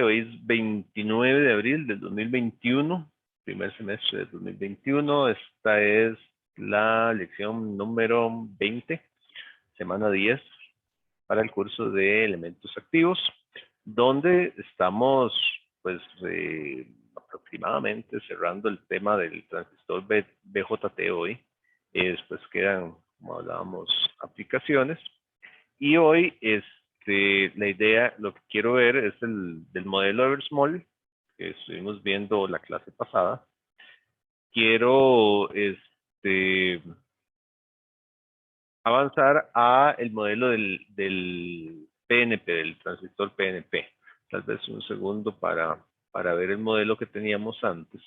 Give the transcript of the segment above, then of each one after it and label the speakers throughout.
Speaker 1: Hoy es 29 de abril del 2021, primer semestre del 2021. Esta es la lección número 20, semana 10, para el curso de elementos activos, donde estamos, pues, aproximadamente cerrando el tema del transistor BJT hoy. Después quedan, como hablábamos, aplicaciones. Y hoy, la idea, lo que quiero ver es del modelo Eversmall, que estuvimos viendo la clase pasada. Quiero avanzar a el modelo del PNP, del transistor PNP. Tal vez un segundo para ver el modelo que teníamos antes,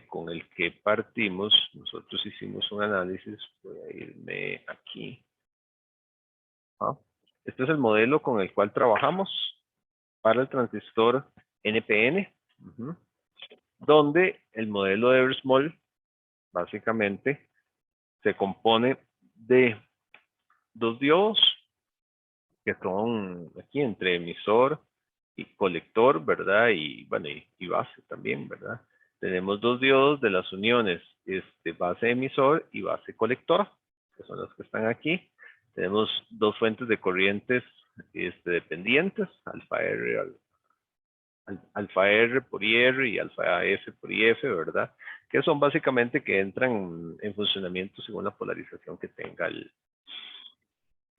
Speaker 1: con el que partimos. Nosotros hicimos un análisis. Voy a irme aquí. Este es el modelo con el cual trabajamos para el transistor NPN, donde el modelo de Eversmall básicamente se compone de dos diodos que son aquí entre emisor y colector, ¿verdad? Y bueno, y base también, ¿verdad? Tenemos dos diodos de las uniones base emisor y base colector, que son las que están aquí. Tenemos dos fuentes de corrientes dependientes, alfa R por IR y alfa F por IF, ¿verdad? Que son básicamente que entran en funcionamiento según la polarización que tenga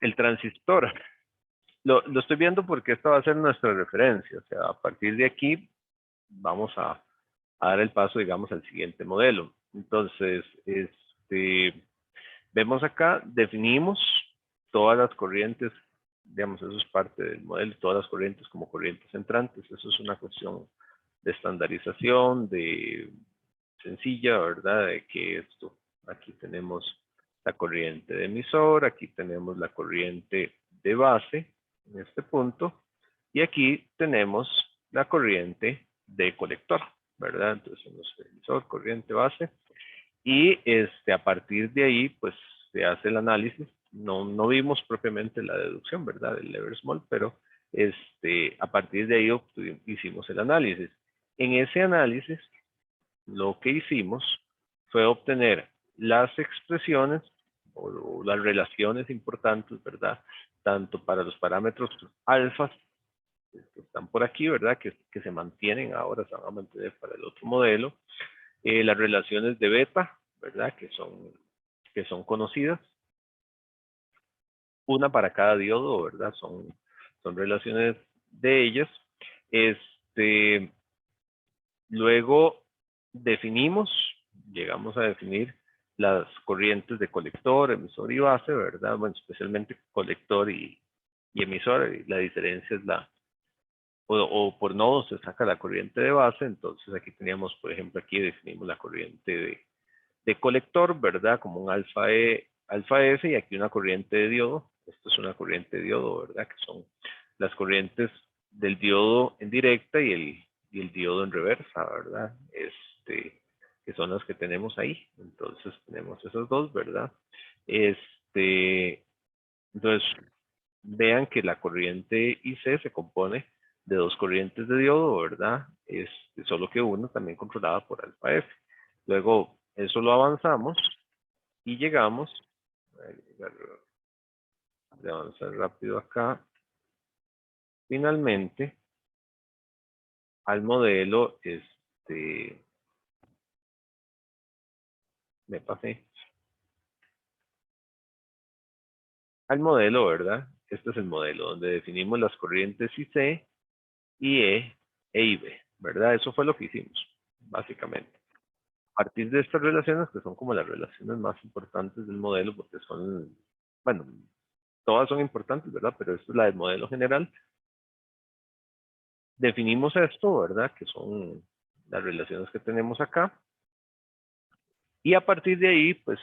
Speaker 1: el transistor. Lo estoy viendo porque esta va a ser nuestra referencia. O sea, a partir de aquí vamos a dar el paso, digamos, al siguiente modelo. Entonces, vemos acá, definimos todas las corrientes, digamos, eso es parte del modelo, todas las corrientes como corrientes entrantes. Eso es una cuestión de estandarización, de sencilla, ¿verdad? De que aquí tenemos la corriente de emisor, aquí tenemos la corriente de base, en este punto, y aquí tenemos la corriente de colector, ¿verdad? Entonces tenemos emisor, corriente, base, y a partir de ahí, pues, se hace el análisis. No vimos propiamente la deducción, ¿verdad? Del Eversmall, pero a partir de ahí hicimos el análisis. En ese análisis, lo que hicimos fue obtener las expresiones o las relaciones importantes, ¿verdad? Tanto para los parámetros alfas, que están por aquí, ¿verdad? Que se mantienen ahora, se van a mantener para el otro modelo. Las relaciones de beta, ¿verdad? Que son conocidas. Una para cada diodo, ¿verdad? Son relaciones de ellas. Luego definimos, llegamos a definir las corrientes de colector, emisor y base, ¿verdad? Bueno, especialmente colector y emisor. Y la diferencia es o por nodos se saca la corriente de base. Entonces aquí teníamos, por ejemplo, aquí definimos la corriente de colector, ¿verdad? Como un alfa F, y aquí una corriente de diodo. Esto es una corriente de diodo, ¿verdad? Que son las corrientes del diodo en directa y el diodo en reversa, ¿verdad? Que son las que tenemos ahí. Entonces tenemos esos dos, ¿verdad? Entonces, vean que la corriente IC se compone de dos corrientes de diodo, ¿verdad? Solo que uno también controlada por alfa F. Luego, eso lo avanzamos y llegamos, voy a avanzar rápido acá, finalmente, al modelo, me pasé, al modelo, ¿verdad? Este es el modelo donde definimos las corrientes IC, IE e IB, ¿verdad? Eso fue lo que hicimos, básicamente. A partir de estas relaciones, que son como las relaciones más importantes del modelo, porque son, bueno, todas son importantes, ¿verdad? Pero esta es la del modelo general. Definimos esto, ¿verdad? Que son las relaciones que tenemos acá. Y a partir de ahí, pues,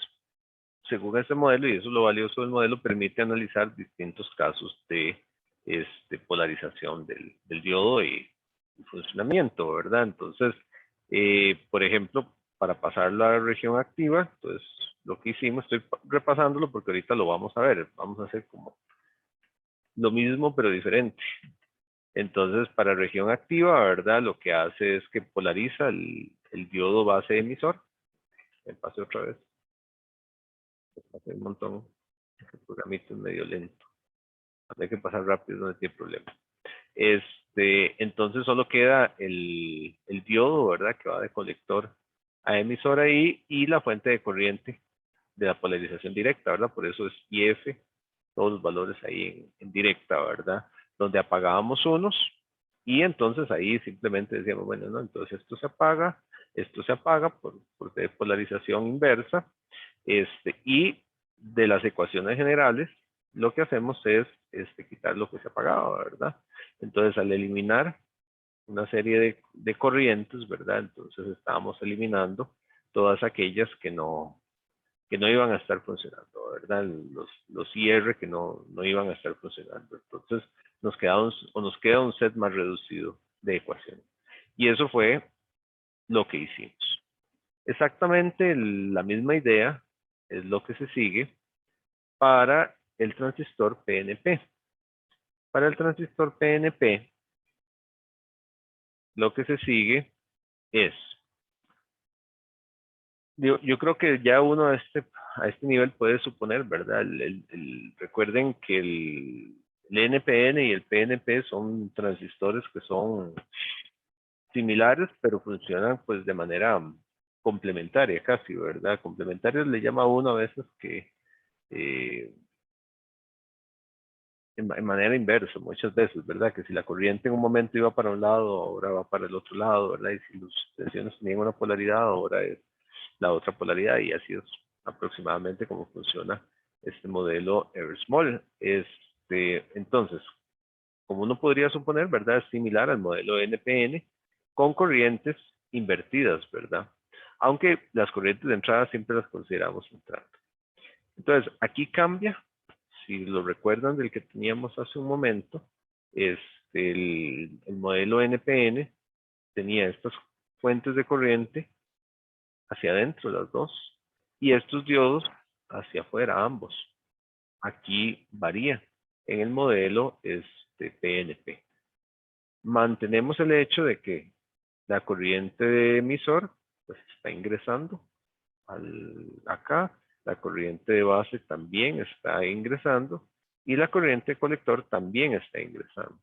Speaker 1: según este modelo, y eso es lo valioso del modelo, permite analizar distintos casos de polarización del diodo y funcionamiento, ¿verdad? Entonces, por ejemplo, para pasar la región activa, entonces lo que hicimos, estoy repasándolo porque ahorita lo vamos a ver, vamos a hacer como lo mismo pero diferente. Entonces, para región activa, ¿verdad? Lo que hace es que polariza el diodo base emisor. Me pasé otra vez. Me pasé un montón. El programito es medio lento. Hay que pasar rápido, no tiene problema. Entonces solo queda el diodo, ¿verdad? Que va de colector a emisor ahí y la fuente de corriente de la polarización directa, ¿verdad? Por eso es IF, todos los valores ahí en directa, ¿verdad? Donde apagábamos unos y entonces ahí simplemente decíamos, bueno, no, entonces esto se apaga por polarización inversa, y de las ecuaciones generales, lo que hacemos es quitar lo que se apagaba, ¿verdad? Entonces, al eliminar una serie de corrientes, ¿verdad? Entonces estábamos eliminando todas aquellas que no iban a estar funcionando, ¿verdad? Los IR que no iban a estar funcionando. Entonces, nos queda un set más reducido de ecuaciones. Y eso fue lo que hicimos. Exactamente la misma idea es lo que se sigue para el transistor PNP. Para el transistor PNP, lo que se sigue es, yo creo que ya uno a este nivel puede suponer, ¿verdad? Recuerden que el NPN y el PNP son transistores que son similares, pero funcionan pues de manera complementaria casi, ¿verdad? Complementarios le llama uno a veces que eh, en manera inversa, muchas veces, ¿verdad? Que si la corriente en un momento iba para un lado, ahora va para el otro lado, ¿verdad? Y si las tensiones tenían una polaridad, ahora es la otra polaridad, y así es aproximadamente como funciona este modelo Eversmall. Entonces, como uno podría suponer, ¿verdad? Es similar al modelo NPN con corrientes invertidas, ¿verdad? Aunque las corrientes de entrada siempre las consideramos entrando. Entonces, aquí cambia, si lo recuerdan del que teníamos hace un momento, el modelo NPN tenía estas fuentes de corriente hacia adentro, las dos, y estos diodos hacia afuera, ambos. Aquí varía en el modelo PNP. Mantenemos el hecho de que la corriente de emisor pues, está ingresando acá, la corriente de base también está ingresando y la corriente de colector también está ingresando.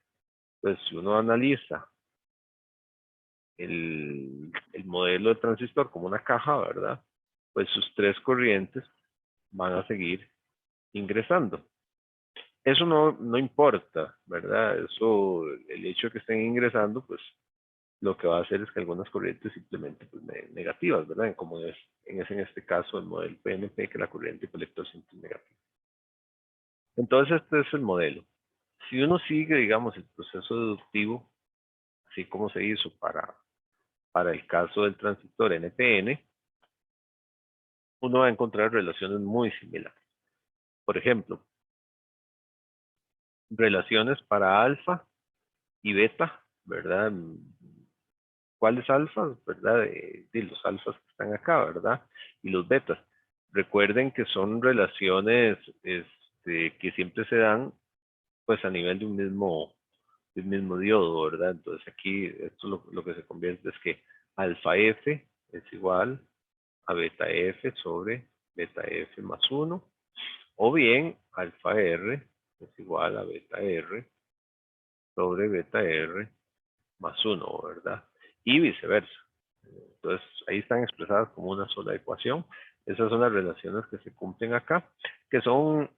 Speaker 1: Entonces, si uno analiza el modelo de transistor como una caja, ¿verdad? Pues sus tres corrientes van a seguir ingresando. Eso no importa, ¿verdad? Eso, el hecho de que estén ingresando, pues lo que va a hacer es que algunas corrientes simplemente pues, negativas, ¿verdad? Como es en este caso el modelo PNP, que la corriente colector siempre es negativa. Entonces, este es el modelo. Si uno sigue, digamos, el proceso deductivo, así como se hizo para el caso del transistor NPN, uno va a encontrar relaciones muy similares. Por ejemplo, relaciones para alfa y beta, ¿verdad? ¿Cuáles alfas, verdad? De los alfas que están acá, ¿verdad? Y los betas. Recuerden que son relaciones que siempre se dan pues a nivel de un mismo diodo, ¿verdad? Entonces aquí esto lo que se convierte es que alfa F es igual a beta F sobre beta F más 1, o bien alfa R es igual a beta R sobre beta R más 1, ¿verdad? Y viceversa. Entonces, ahí están expresadas como una sola ecuación. Esas son las relaciones que se cumplen acá, que son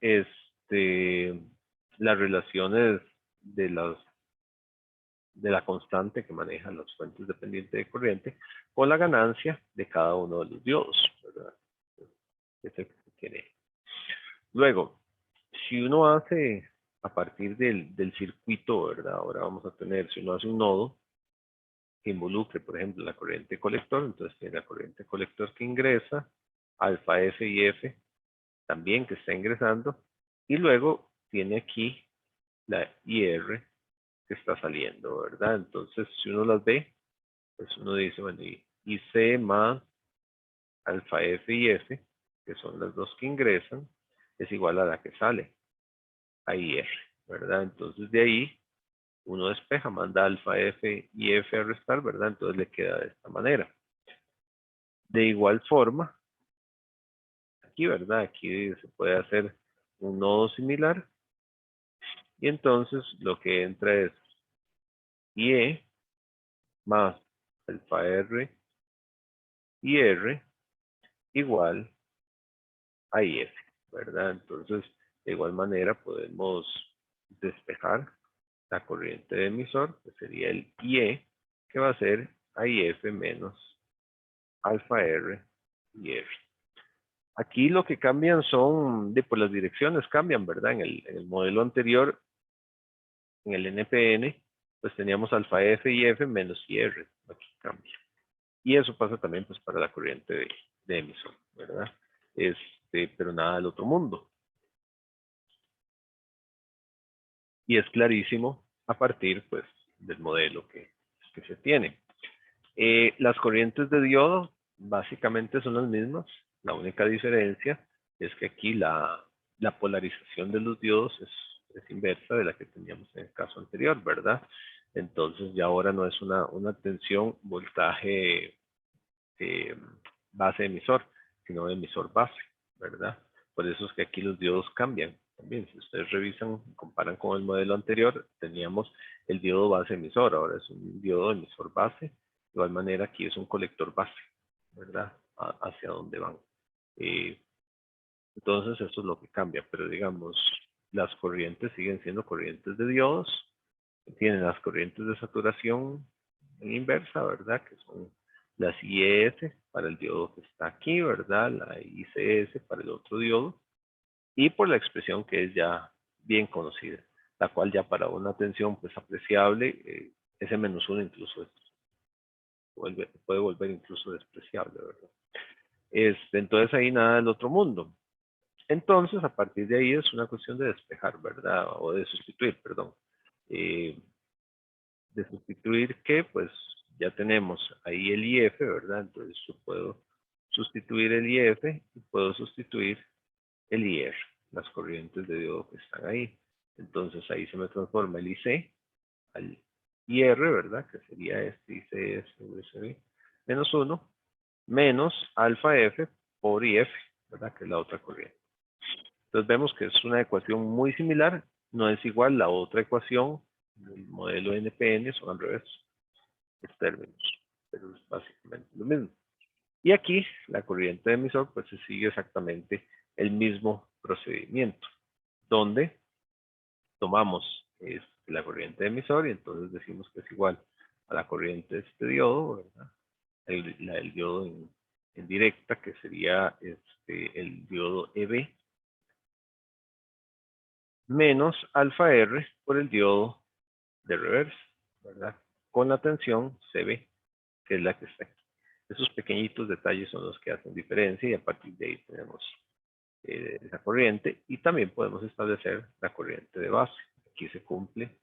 Speaker 1: las relaciones de la constante que maneja las fuentes dependientes de corriente con la ganancia de cada uno de los diodos, ¿verdad? Es el que se tiene. Luego, si uno hace a partir del circuito, ¿verdad? Ahora vamos a tener, si uno hace un nodo que involucre, por ejemplo, la corriente colector, entonces tiene la corriente colector que ingresa, alfa F y F también que está ingresando, y luego tiene aquí la IR que está saliendo, ¿verdad? Entonces, si uno las ve, pues uno dice, bueno, IC más alfa F y F, que son las dos que ingresan, es igual a la que sale, a IR, ¿verdad? Entonces, de ahí uno despeja, manda alfa F y F a restar, ¿verdad? Entonces le queda de esta manera. De igual forma, aquí, ¿verdad? Aquí se puede hacer un nodo similar. Y entonces lo que entra es IE más alfa R y R igual a IF, ¿verdad? Entonces, de igual manera podemos despejar la corriente de emisor, que sería el IE, que va a ser IF menos alfa R y R. Aquí lo que cambian son, pues las direcciones cambian, ¿verdad? En el modelo anterior, en el NPN, pues teníamos alfa F y F menos IR. Aquí cambia. Y eso pasa también pues para la corriente de emisor, ¿verdad? Pero nada del otro mundo. Y es clarísimo a partir pues del modelo que se tiene. Las corrientes de diodo básicamente son las mismas. La única diferencia es que aquí la polarización de los diodos es inversa de la que teníamos en el caso anterior, ¿verdad? Entonces ya ahora no es una tensión voltaje base emisor, sino emisor base, ¿verdad? Por eso es que aquí los diodos cambian. También, si ustedes revisan, comparan con el modelo anterior, teníamos el diodo base emisor, ahora es un diodo emisor base. De igual manera, aquí es un colector base, ¿verdad? Hacia dónde van. Entonces, eso es lo que cambia, pero digamos, las corrientes siguen siendo corrientes de diodos, tienen las corrientes de saturación en inversa, ¿verdad? Que son las IES para el diodo que está aquí, ¿verdad? La ICS para el otro diodo, y por la expresión que es ya bien conocida, la cual ya para una tensión pues apreciable, S-1 incluso puede volver incluso despreciable, ¿verdad? Entonces ahí nada del otro mundo. Entonces, a partir de ahí es una cuestión de despejar, ¿verdad? O de sustituir, perdón. De sustituir que, pues, ya tenemos ahí el IF, ¿verdad? Entonces yo puedo sustituir el IF y puedo sustituir el IR, las corrientes de diodo que están ahí. Entonces ahí se me transforma el IC al IR, ¿verdad? Que sería este ICS USB menos 1, menos alfa F por IF, ¿verdad? Que es la otra corriente. Entonces vemos que es una ecuación muy similar, no es igual la otra ecuación del modelo NPN, son al revés los términos, pero es básicamente lo mismo. Y aquí la corriente de emisor pues se sigue exactamente el mismo procedimiento, donde tomamos la corriente de emisor y entonces decimos que es igual a la corriente de este diodo, ¿verdad? La del diodo en directa, que sería el diodo EB, menos alfa R por el diodo de reversa, ¿verdad? Con la tensión CB, que es la que está aquí. Esos pequeñitos detalles son los que hacen diferencia y a partir de ahí tenemos esa corriente y también podemos establecer la corriente de base. Aquí se cumple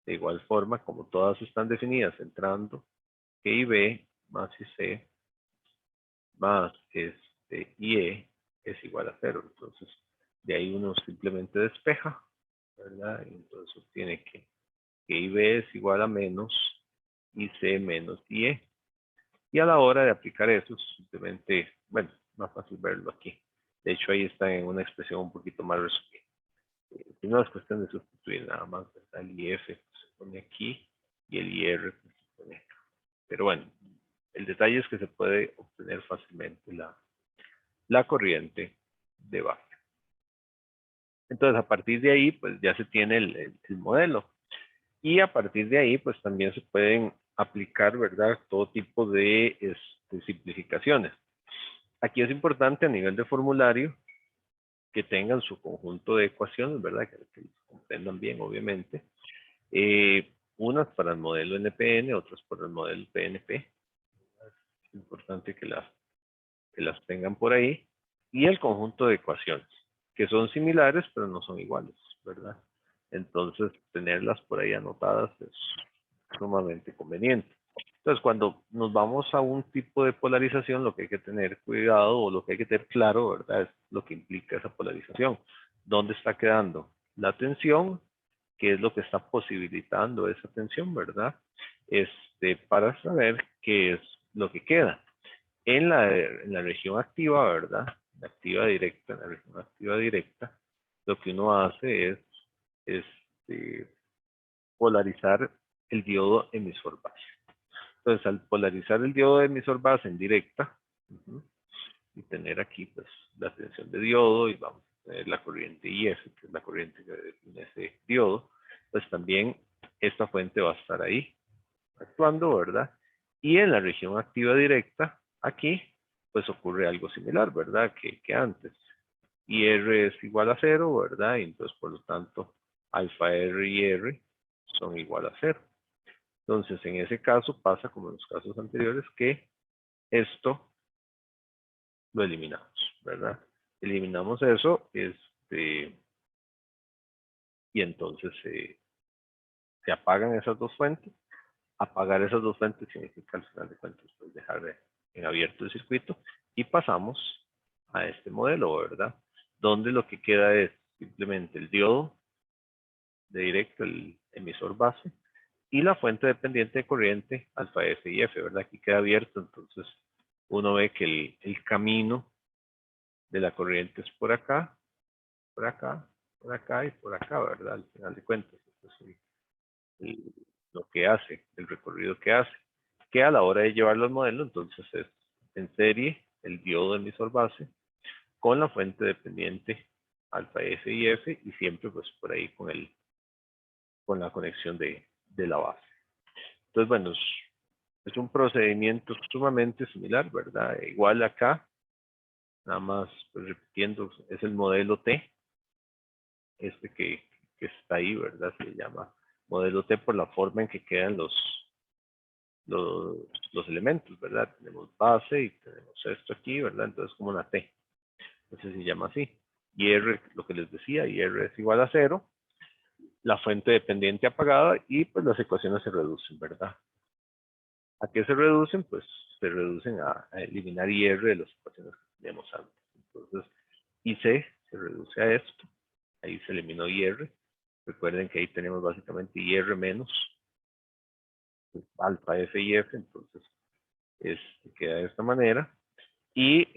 Speaker 1: de igual forma, como todas están definidas entrando G y B más IC más IE es igual a 0. Entonces, de ahí uno simplemente despeja, ¿verdad? Y entonces obtiene que G y B es igual a menos IC menos IE. Y a la hora de aplicar eso, simplemente, bueno, más fácil verlo aquí. De hecho, ahí está en una expresión un poquito más resumida. Si no es cuestión de sustituir nada más, ¿verdad? El IF que se pone aquí y el IR que se pone acá. Pero bueno, el detalle es que se puede obtener fácilmente la corriente de base. Entonces, a partir de ahí, pues ya se tiene el modelo. Y a partir de ahí, pues también se pueden aplicar, ¿verdad? Todo tipo de simplificaciones. Aquí es importante a nivel de formulario que tengan su conjunto de ecuaciones, ¿verdad? Que comprendan bien, obviamente. Unas para el modelo NPN, otras para el modelo PNP. Es importante que las tengan por ahí. Y el conjunto de ecuaciones, que son similares, pero no son iguales, ¿verdad? Entonces, tenerlas por ahí anotadas es sumamente conveniente. Entonces, cuando nos vamos a un tipo de polarización, lo que hay que tener cuidado o lo que hay que tener claro, ¿verdad? Es lo que implica esa polarización. ¿Dónde está quedando la tensión? qué es lo que está posibilitando esa tensión, ¿verdad? Para saber qué es lo que queda. En la región activa, ¿verdad? La activa directa, en la región activa directa, lo que uno hace es polarizar el diodo emisor base. Entonces, al polarizar el diodo emisor base en directa, y tener aquí pues la tensión de diodo, y vamos a tener la corriente IF, que es la corriente que define ese diodo, pues también esta fuente va a estar ahí actuando, ¿verdad? Y en la región activa directa, aquí, pues ocurre algo similar, ¿verdad? Que antes. IR es igual a 0, ¿verdad? Y entonces, por lo tanto, alfa R y R son igual a 0. Entonces, en ese caso pasa como en los casos anteriores que esto lo eliminamos, ¿verdad? Eliminamos eso, y entonces se apagan esas dos fuentes. Apagar esas dos fuentes significa al final de cuentas pues dejar en abierto el circuito y pasamos a este modelo, ¿verdad? Donde lo que queda es simplemente el diodo de directo, el emisor base, y la fuente dependiente de corriente alfa F y F, ¿verdad? Aquí queda abierto, entonces uno ve que el camino de la corriente es por acá, por acá, por acá y por acá, ¿verdad? Al final de cuentas, entonces, lo que hace, el recorrido que hace, que a la hora de llevarlo al modelo, entonces es en serie el diodo emisor base con la fuente dependiente alfa F y F y siempre pues por ahí con la conexión de la base. Entonces, bueno, es un procedimiento sumamente similar, ¿verdad? Igual acá, nada más pues, repitiendo, es el modelo T, que está ahí, ¿verdad? Se llama modelo T por la forma en que quedan los elementos, ¿verdad? Tenemos base y tenemos esto aquí, ¿verdad? Entonces como una T. Entonces se llama así. Y R, lo que les decía, y R es igual a 0, la fuente dependiente apagada y pues las ecuaciones se reducen, ¿verdad? ¿A qué se reducen? Pues se reducen a eliminar IR de las ecuaciones que teníamos antes. Entonces, IC se reduce a esto. Ahí se eliminó IR. Recuerden que ahí tenemos básicamente IR menos alfa F y F, entonces queda de esta manera. Y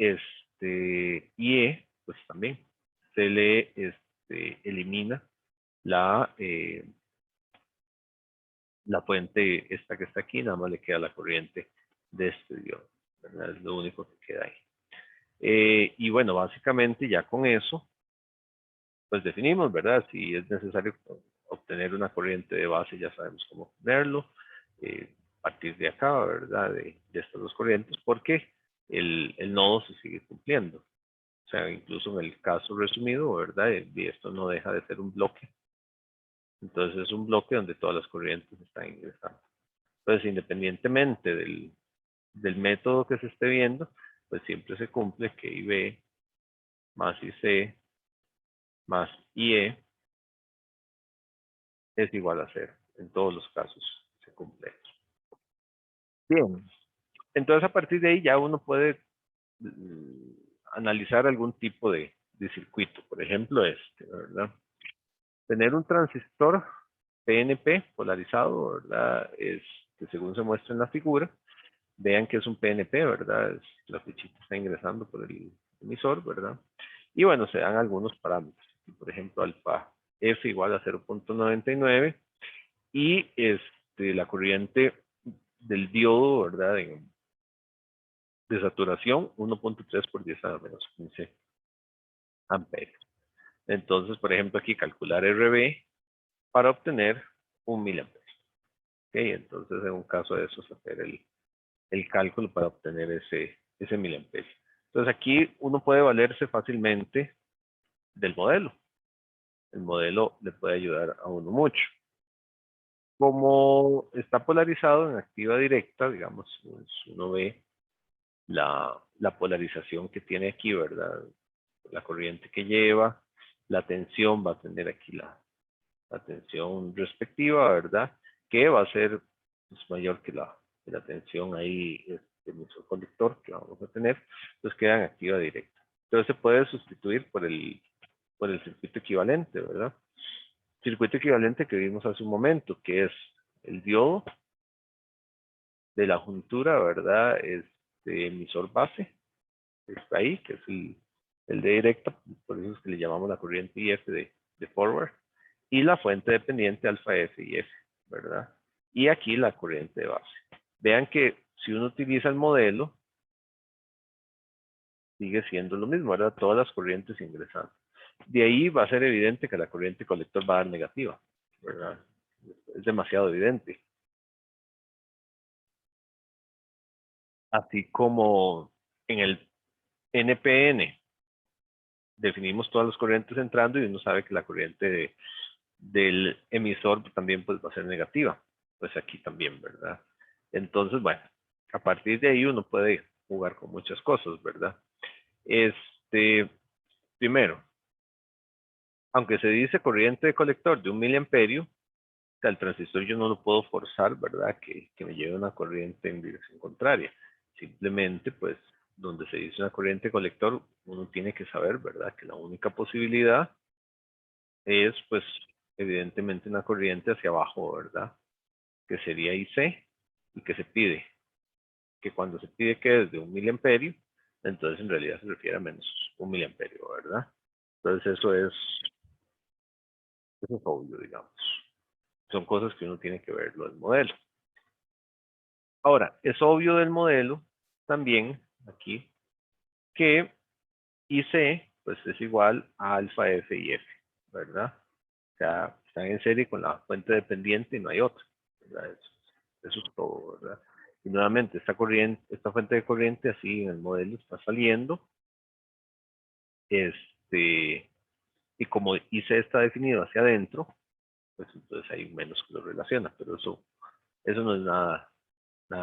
Speaker 1: IE, pues también se le elimina la fuente esta que está aquí, nada más le queda la corriente de este diodo, ¿verdad? Es lo único que queda ahí. Y bueno, básicamente ya con eso, pues definimos, ¿verdad? Si es necesario obtener una corriente de base, ya sabemos cómo obtenerlo. A partir de acá, ¿verdad? De estas dos corrientes, porque el nodo se sigue cumpliendo. O sea, incluso en el caso resumido, ¿verdad? Y esto no deja de ser un bloque. Entonces es un bloque donde todas las corrientes están ingresando. Entonces, independientemente del método que se esté viendo, pues siempre se cumple que IB más IC más IE es igual a 0. En todos los casos se cumple eso. Bien. Entonces, a partir de ahí ya uno puede analizar algún tipo de circuito. Por ejemplo, ¿verdad? Tener un transistor PNP polarizado, ¿verdad? Según se muestra en la figura, vean que es un PNP, ¿verdad? La fichita está ingresando por el emisor, ¿verdad? Y bueno, se dan algunos parámetros. Por ejemplo, alfa F igual a 0.99 y la corriente del diodo, ¿verdad? De saturación, 1.3 por 10 a la menos 15 amperios. Entonces, por ejemplo, aquí calcular RB para obtener 1 miliamperio. Okay, entonces, en un caso de eso, hacer el cálculo para obtener ese miliamperio. Entonces, aquí uno puede valerse fácilmente del modelo. El modelo le puede ayudar a uno mucho. Como está polarizado en activa directa, digamos, pues uno ve la polarización que tiene aquí, ¿verdad? La corriente que lleva, la tensión va a tener aquí la tensión respectiva, ¿verdad? Que va a ser pues, mayor que la tensión ahí del mismo conductor que vamos a tener, entonces queda en activa directa. Entonces se puede sustituir por el circuito equivalente, ¿verdad? circuito equivalente que vimos hace un momento, que es el diodo de la juntura, ¿verdad? Emisor base, está ahí, que es el de directa, por eso es que le llamamos la corriente IF de forward, y la fuente dependiente alfa F y F, ¿verdad? Y aquí la corriente de base. Vean que si uno utiliza el modelo, sigue siendo lo mismo, ¿verdad? Todas las corrientes ingresando. De ahí va a ser evidente que la corriente colector va a dar negativa, ¿verdad? Es demasiado evidente. Así como en el NPN definimos todas las corrientes entrando y uno sabe que la corriente del emisor también pues, va a ser negativa. Pues aquí también, ¿verdad? Entonces, bueno, a partir de ahí uno puede jugar con muchas cosas, ¿verdad? Primero, aunque se dice corriente de colector de 1 miliamperio, o sea, el transistor yo no lo puedo forzar, ¿verdad? Que me lleve una corriente en dirección contraria. Simplemente, pues, donde se dice una corriente de colector, uno tiene que saber, ¿verdad? Que la única posibilidad es, pues, evidentemente una corriente hacia abajo, ¿verdad? Que sería IC y que se pide. Que cuando se pide que es de 1 miliamperio, entonces en realidad se refiere a menos 1 miliamperio, ¿verdad? Entonces eso es obvio, digamos. Son cosas que uno tiene que verlo del modelo. Ahora, es obvio del modelo también aquí que IC pues es igual a alfa F y F, ¿verdad? O sea, están en serie con la fuente dependiente y no hay otra, ¿verdad? Eso es todo, ¿verdad? Y nuevamente, esta corriente, esta fuente de corriente así en el modelo está saliendo, y como IC está definido hacia adentro, pues entonces hay menos que lo relaciona, pero eso no es nada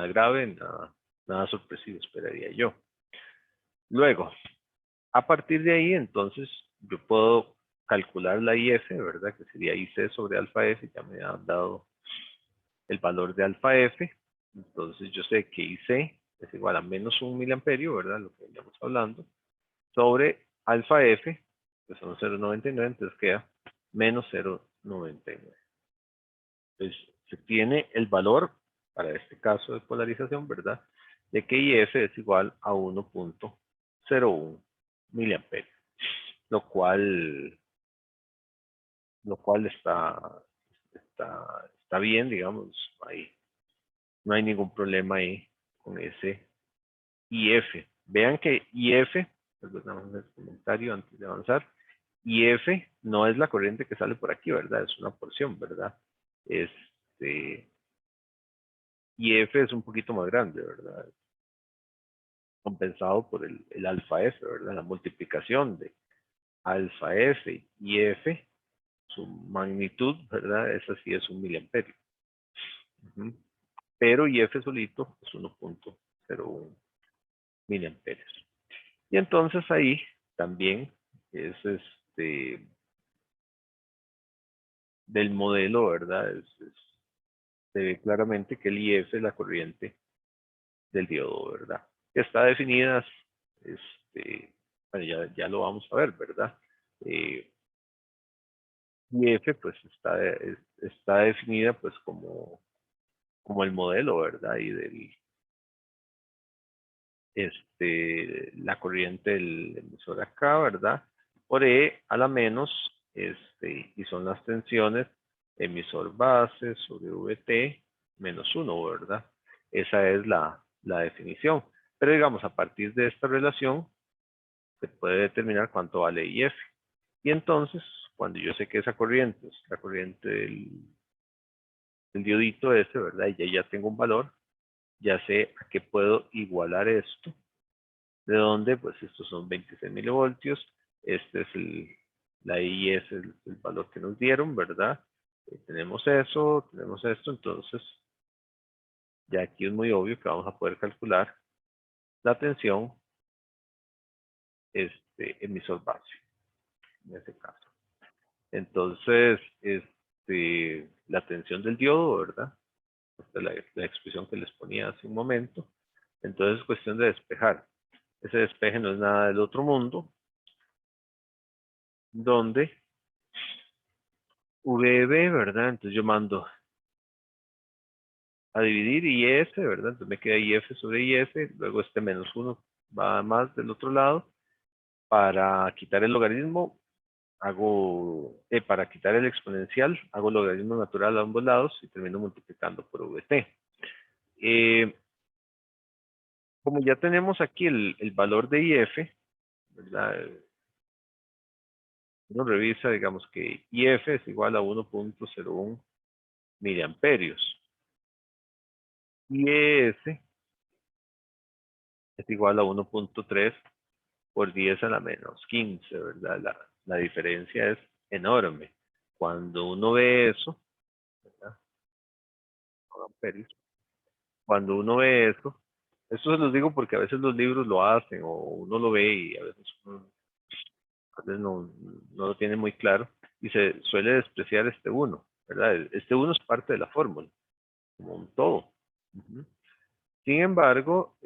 Speaker 1: grave, nada sorpresivo, esperaría yo. Luego, a partir de ahí, entonces, yo puedo calcular la IF, ¿verdad? Que sería IC sobre alfa F, ya me han dado el valor de alfa F. Entonces, yo sé que IC es igual a menos 1 miliamperio, ¿verdad? Lo que veníamos hablando, sobre alfa F, que son 0,99, entonces queda menos 0,99. Entonces, se tiene el valor, para este caso de polarización, ¿verdad? De que IF es igual a 1.01 miliamperios, lo cual está bien, digamos, ahí no hay ningún problema ahí con ese IF. Vean que IF, perdón, el comentario antes de avanzar, IF no es la corriente que sale por aquí, ¿verdad? Es una porción, ¿verdad? IF es un poquito más grande, ¿verdad? Compensado por el alfa F, ¿verdad? La multiplicación de alfa F y F, su magnitud, ¿verdad? Esa sí es 1 miliamperio. Pero IF solito es 1.01 miliamperios. Y entonces ahí también es del modelo, ¿verdad? Se ve claramente que el IF es la corriente del diodo, ¿verdad? Que está definida, bueno, ya lo vamos a ver, ¿verdad? IF pues está definida pues como el modelo, ¿verdad? Y la corriente del emisor acá, ¿verdad? Por E a la menos, y son las tensiones emisor base sobre VT menos 1, ¿verdad? Esa es la definición. Pero digamos, a partir de esta relación, se puede determinar cuánto vale IF. Y entonces, cuando yo sé que esa corriente es la corriente del diodito ese, ¿verdad? Y ya tengo un valor, ya sé a qué puedo igualar esto, de donde, pues estos son 26 milivoltios, este es la I es el valor que nos dieron, ¿verdad? Tenemos eso, tenemos esto, entonces ya aquí es muy obvio que vamos a poder calcular la tensión emisor base, en ese caso. Entonces, la tensión del diodo, ¿verdad? Esta es la expresión que les ponía hace un momento. Entonces es cuestión de despejar. Ese despeje no es nada del otro mundo, donde VB, ¿verdad? Entonces yo mando a dividir IS, ¿verdad? Entonces me queda IF sobre IS, luego este menos 1 va más del otro lado. Para quitar el logaritmo, para quitar el exponencial, hago logaritmo natural a ambos lados y termino multiplicando por VT. Eh, como ya tenemos aquí el valor de IF, ¿verdad? Uno revisa, digamos que IF es igual a 1.01 miliamperios. IES es igual a 1.3 por 10 a la menos 15, ¿verdad? La diferencia es enorme. Cuando uno ve eso, ¿verdad? Amperios, cuando uno ve eso, esto se los digo porque a veces los libros lo hacen o uno lo ve y a veces uno a veces no lo tiene muy claro y se suele despreciar este 1, ¿verdad? Este 1 es parte de la fórmula, como un todo. Ujú. Sin embargo,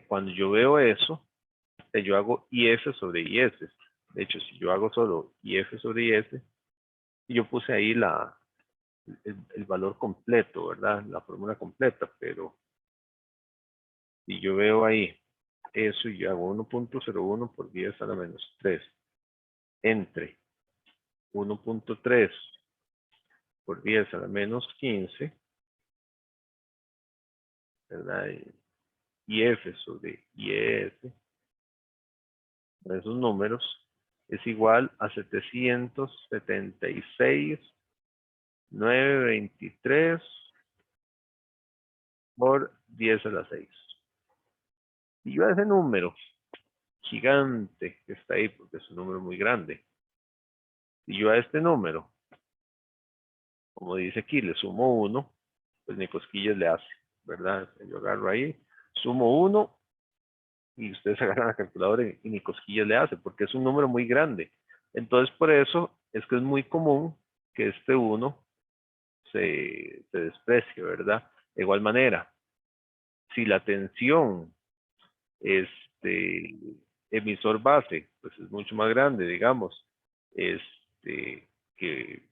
Speaker 1: cuando yo veo eso, yo hago IF sobre IS. De hecho, si yo hago solo IF sobre IS, yo puse ahí el valor completo, ¿verdad? La fórmula completa, pero si yo veo ahí eso y yo hago 1.01 por 10 a la menos 3 entre 1.3 por 10 a la menos 15, ¿verdad? Y F sobre IES, esos números, es igual a 776,923 por 10 a la 6. Y yo a ese número gigante que está ahí, porque es un número muy grande, y yo a este número, como dice aquí, le sumo 1, pues ni cosquillas le hace, ¿verdad? Yo agarro ahí, sumo 1 y ustedes agarran la calculadora y ni cosquillas le hace, porque es un número muy grande. Entonces, por eso es que es muy común que este 1 se desprecie, ¿verdad? De igual manera, si la tensión este, emisor base, pues es mucho más grande, digamos, que, que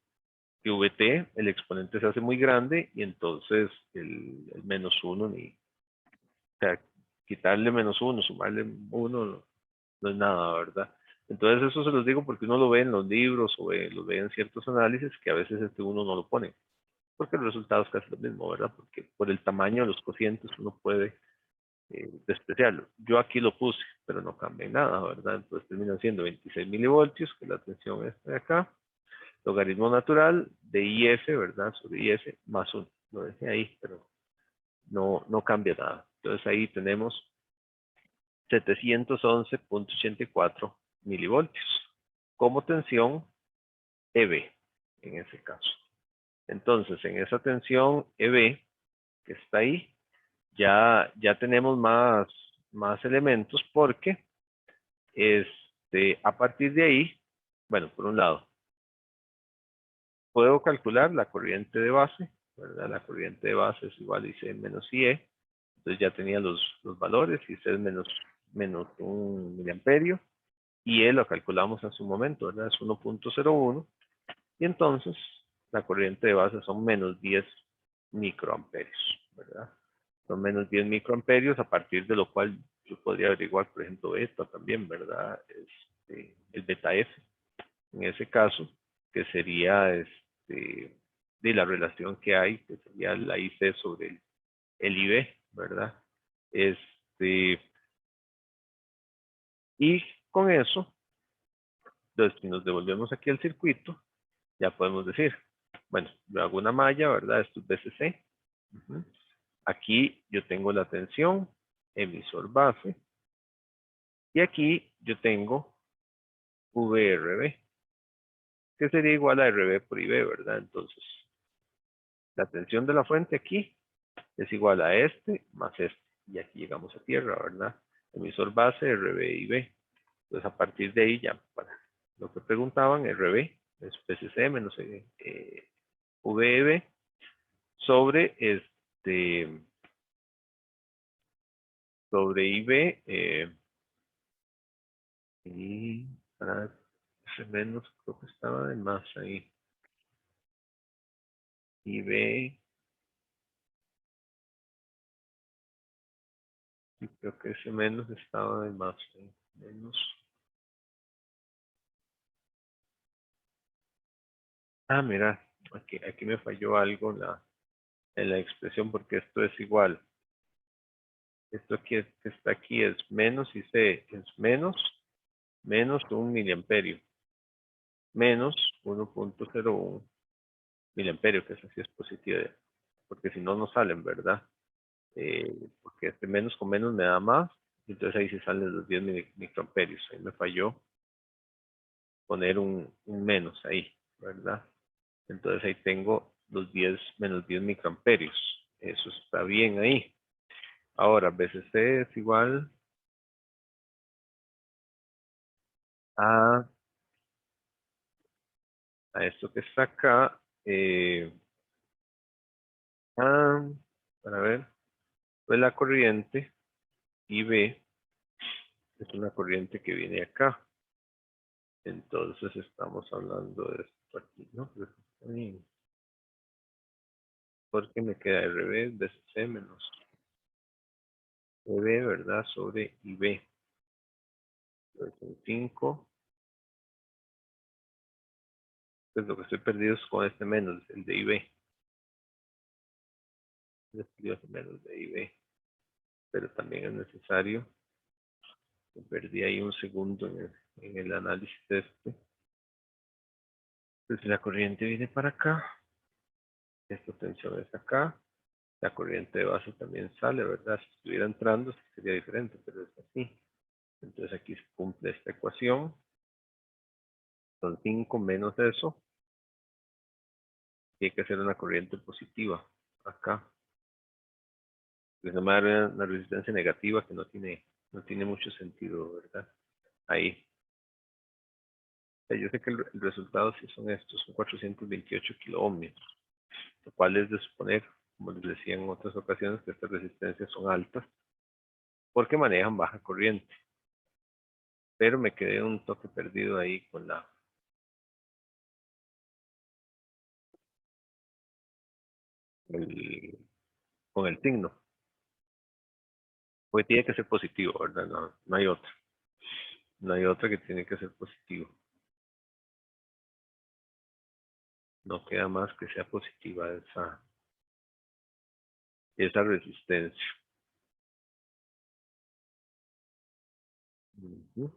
Speaker 1: VT, el exponente se hace muy grande y entonces el menos 1 ni, o sea, quitarle menos 1, sumarle 1 no es nada, ¿verdad? Entonces eso se los digo porque uno lo ve en los libros o lo ve en ciertos análisis que a veces este uno no lo pone, porque el resultado es casi lo mismo, ¿verdad? Porque por el tamaño de los cocientes uno puede despreciarlo. Yo aquí lo puse, pero no cambia en nada, ¿verdad? Entonces termina siendo 26 milivoltios, que la tensión es de acá, logaritmo natural de IF, ¿verdad? Sobre IF más 1. Lo dejé ahí, pero no cambia nada. Entonces ahí tenemos 711,84 milivoltios como tensión EB en ese caso. Entonces, en esa tensión EB que está ahí, ya tenemos más elementos porque a partir de ahí, bueno, por un lado, puedo calcular la corriente de base, ¿verdad? La corriente de base es igual a IC menos IE, entonces ya tenía los valores, IC es menos 1 miliamperio, y E lo calculamos en su momento, ¿verdad? Es 1.01, y entonces la corriente de base son menos 10 microamperios, ¿verdad? Son menos 10 microamperios, a partir de lo cual yo podría averiguar, por ejemplo, esto también, ¿verdad? El beta F, en ese caso, que sería de la relación que hay, que sería la IC sobre el IB, ¿verdad? Este, y con eso, entonces, si nos devolvemos aquí al circuito, ya podemos decir, bueno, yo hago una malla, ¿verdad? Esto es BCC. Uh-huh. Aquí yo tengo la tensión, emisor base, y aquí yo tengo VRB, que sería igual a RB por IB, ¿verdad? Entonces, la tensión de la fuente aquí es igual a este más este. Y aquí llegamos a tierra, ¿verdad? Emisor base, RB y B. Entonces, a partir de ahí ya, para lo que preguntaban, RB es PCC menos VEB sobre sobre IB y para ese menos creo que estaba de más ahí. IB. Y creo que ese menos estaba de más. Menos. Ah, mira, aquí me falló algo en la expresión porque esto es igual. Esto que está aquí es menos y C es menos 1 miliamperio, menos 1.01 miliamperio, que eso sí es positivo, porque si no, no salen, ¿verdad? Porque este menos con menos me da más, entonces ahí sí salen los 10 microamperios. Ahí me falló poner un menos ahí, ¿verdad? Entonces ahí tengo los 10 menos 10 microamperios. Eso está bien ahí. Ahora, BCC es igual a, a esto que está acá. Ah, para ver, pues la corriente IB es una corriente que viene acá. Entonces estamos hablando de esto aquí, ¿no? Porque me queda RB BCC menos EB, ¿verdad? Sobre IB. Entonces en 5, pues lo que estoy perdido es con este menos, el de IB. Este menos de IB. Pero también es necesario, perdí ahí un segundo en el análisis de este. Entonces la corriente viene para acá, esta tensión es acá, la corriente de base también sale, ¿verdad? Si estuviera entrando sería diferente, pero es así. Entonces aquí se cumple esta ecuación, son 5 menos eso, y hay que hacer una corriente positiva acá. Pues no me da una resistencia negativa que no tiene mucho sentido, ¿verdad? Ahí. Yo sé que el resultado sí son estos, son 428 kiloohmios, lo cual es de suponer, como les decía en otras ocasiones, que estas resistencias son altas porque manejan baja corriente. Pero me quedé un toque perdido ahí el, con el signo. Porque tiene que ser positivo, ¿verdad? No hay otra. No hay otra que tiene que ser positivo. No queda más que sea positiva esa resistencia. Uh -huh.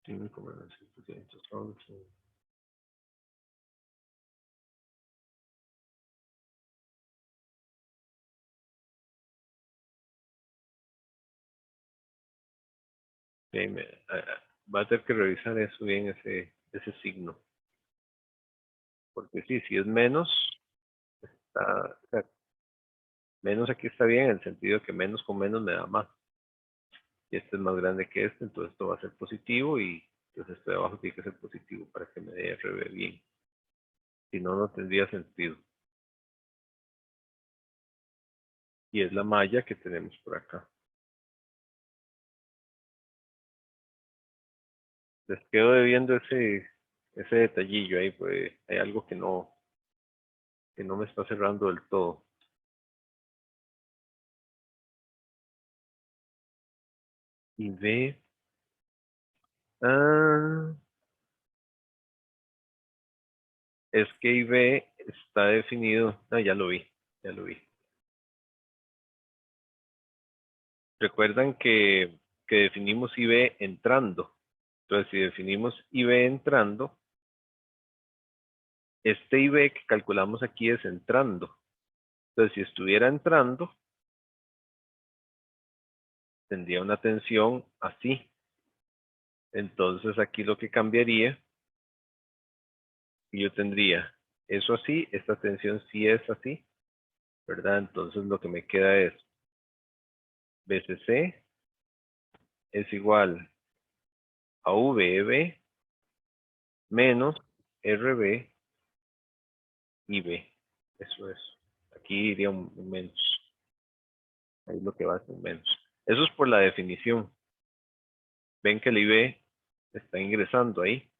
Speaker 1: 5,911. Okay, va a tener que revisar eso bien, ese signo. Porque sí, si es menos, o sea, menos aquí está bien en el sentido de que menos con menos me da más. Y este es más grande que este, entonces esto va a ser positivo y entonces este de abajo tiene que ser positivo para que me dé RB bien. Si no, no tendría sentido. Y es la malla que tenemos por acá. Les quedo debiendo ese detallillo ahí, pues hay algo que no me está cerrando del todo. Y ve, ah, es que IB está definido, ya lo vi, ya lo vi. Recuerdan que definimos IB entrando. Entonces, si definimos IB entrando, este IB que calculamos aquí es entrando. Entonces, si estuviera entrando, tendría una tensión así. Entonces, aquí lo que cambiaría, y yo tendría eso así, esta tensión sí es así, ¿verdad? Entonces, lo que me queda es BCC es igual a VEB menos RB y B. Eso es. Aquí iría un menos. Ahí lo que va es un menos. Eso es por la definición. Ven que el IB está ingresando ahí.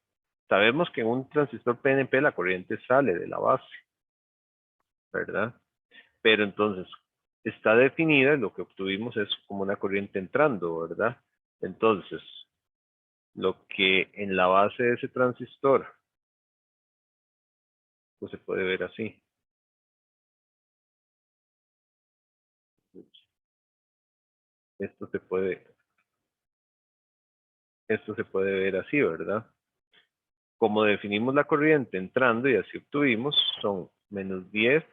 Speaker 1: sabemos que en un transistor PNP la corriente sale de la base, ¿verdad? Pero entonces está definida, lo que obtuvimos es como una corriente entrando, ¿verdad? Entonces, lo que en la base de ese transistor, pues se puede ver así. Esto se puede, esto se puede ver así, ¿verdad? Como definimos la corriente entrando y así obtuvimos, son menos 10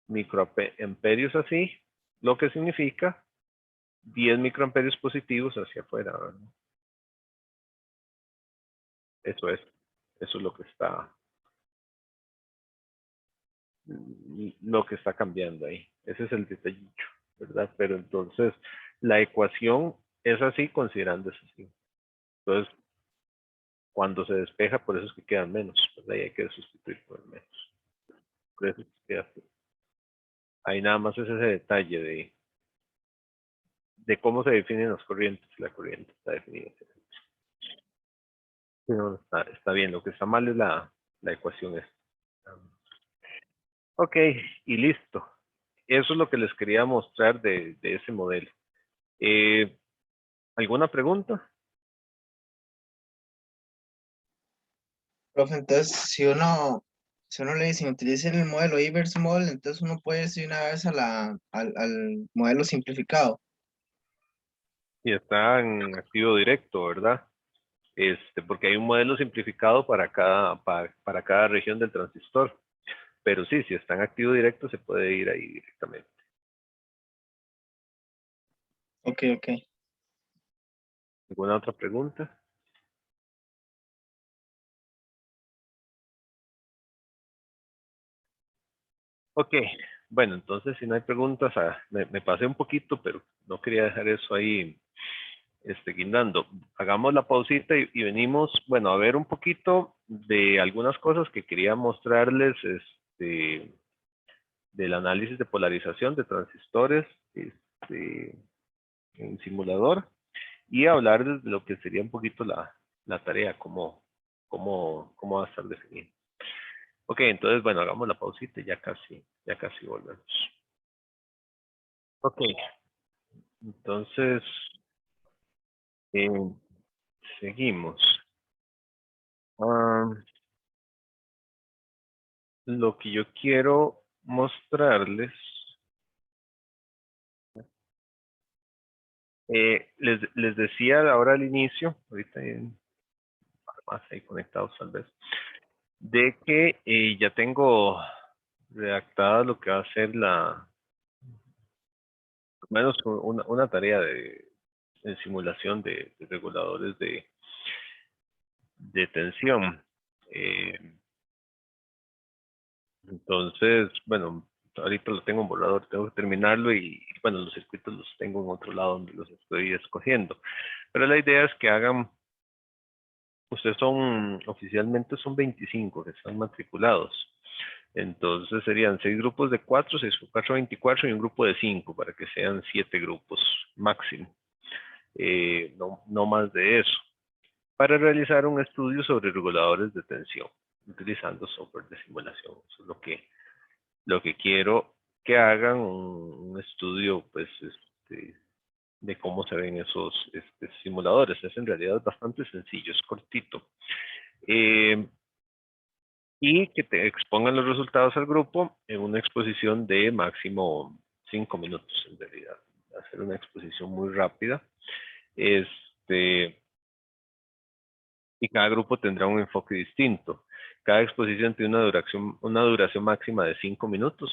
Speaker 1: microamperios así, lo que significa 10 microamperios positivos hacia afuera, ¿verdad? Eso es, eso es lo que está cambiando ahí. Ese es el detallito, ¿verdad? Pero entonces la ecuación es así considerando eso así. Entonces, cuando se despeja, por eso es que quedan menos, ¿verdad? Y hay que sustituir por el menos. Por eso es que queda así. Ahí nada más es ese detalle de cómo se definen las corrientes. La corriente está definida. Sí, no, está bien. Lo que está mal es la ecuación esta. Ok, y listo. Eso es lo que les quería mostrar de ese modelo. Eh, ¿Alguna pregunta?
Speaker 2: Profe, entonces, si uno le dice, utilice el modelo Inverse Model, entonces uno puede ir de una vez al modelo simplificado.
Speaker 1: Y está en activo directo, ¿verdad? Porque hay un modelo simplificado para cada región del transistor. Pero sí, si está en activo directo, se puede ir ahí directamente.
Speaker 2: Ok, ok.
Speaker 1: ¿Alguna otra pregunta? Ok, bueno, entonces si no hay preguntas, me pasé un poquito, pero no quería dejar eso ahí guindando. Hagamos la pausita y venimos, bueno, a ver un poquito de algunas cosas que quería mostrarles del análisis de polarización de transistores en simulador y hablar de lo que sería un poquito la tarea, cómo va a estar definida. Ok, entonces, bueno, hagamos la pausita y ya casi volvemos. Ok, entonces, eh, seguimos. Ah, lo que yo quiero mostrarles, les decía ahora al inicio, ahorita hay más ahí conectados tal vez, de que ya tengo redactada lo que va a ser menos una tarea de simulación de reguladores de tensión. Eh, entonces, bueno, ahorita lo tengo en borrador, tengo que terminarlo y bueno, los circuitos los tengo en otro lado donde los estoy escogiendo. Pero la idea es que hagan, ustedes oficialmente son 25 que están matriculados. Entonces serían 6 grupos de 4, 6 por 4, 24 y un grupo de 5 para que sean 7 grupos máximo. No más de eso. Para realizar un estudio sobre reguladores de tensión utilizando software de simulación. Eso es lo que quiero que hagan un estudio pues de cómo se ven esos simuladores. Es en realidad bastante sencillo, es cortito. Y que te expongan los resultados al grupo en una exposición de máximo 5 minutos en realidad. Hacer una exposición muy rápida. Este, y cada grupo tendrá un enfoque distinto. Cada exposición tiene una duración máxima de 5 minutos.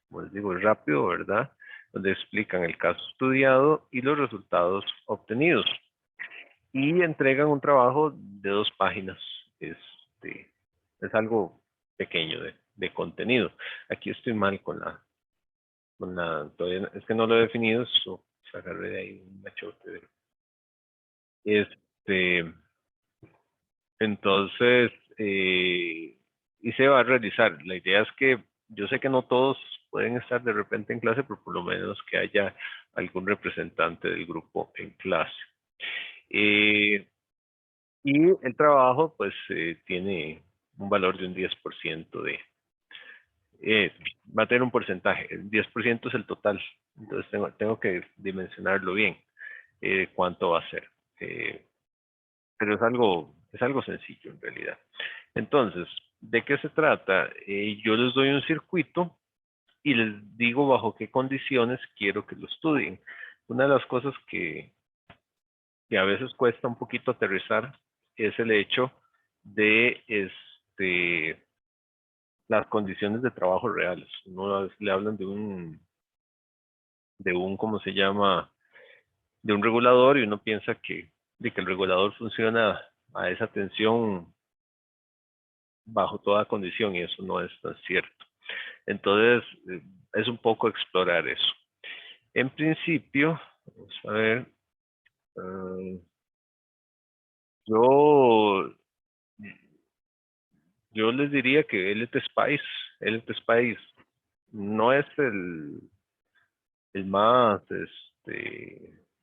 Speaker 1: Como les digo, es rápido, ¿verdad? Donde explican el caso estudiado y los resultados obtenidos. Y entregan un trabajo de 2 páginas. Es algo pequeño de contenido. Aquí estoy mal todavía es que no lo he definido, eso se agarré de ahí un machote. Este, Entonces, y se va a realizar. La idea es que yo sé que no todos pueden estar de repente en clase, pero por lo menos que haya algún representante del grupo en clase. Eh, Y el trabajo, pues, tiene un valor de un 10% va a tener un porcentaje. El 10% es el total. Entonces tengo que dimensionarlo bien, cuánto va a ser. Pero es algo sencillo en realidad. Entonces, ¿de qué se trata? Yo les doy un circuito y les digo bajo qué condiciones quiero que lo estudien. Una de las cosas que a veces cuesta un poquito aterrizar es el hecho de las condiciones de trabajo reales. Uno le hablan ¿cómo se llama? De un regulador y uno piensa de que el regulador funciona a esa tensión bajo toda condición y eso no es tan cierto. Entonces, es un poco explorar eso. En principio, vamos a ver, yo, yo les diría que LT Spice no es el más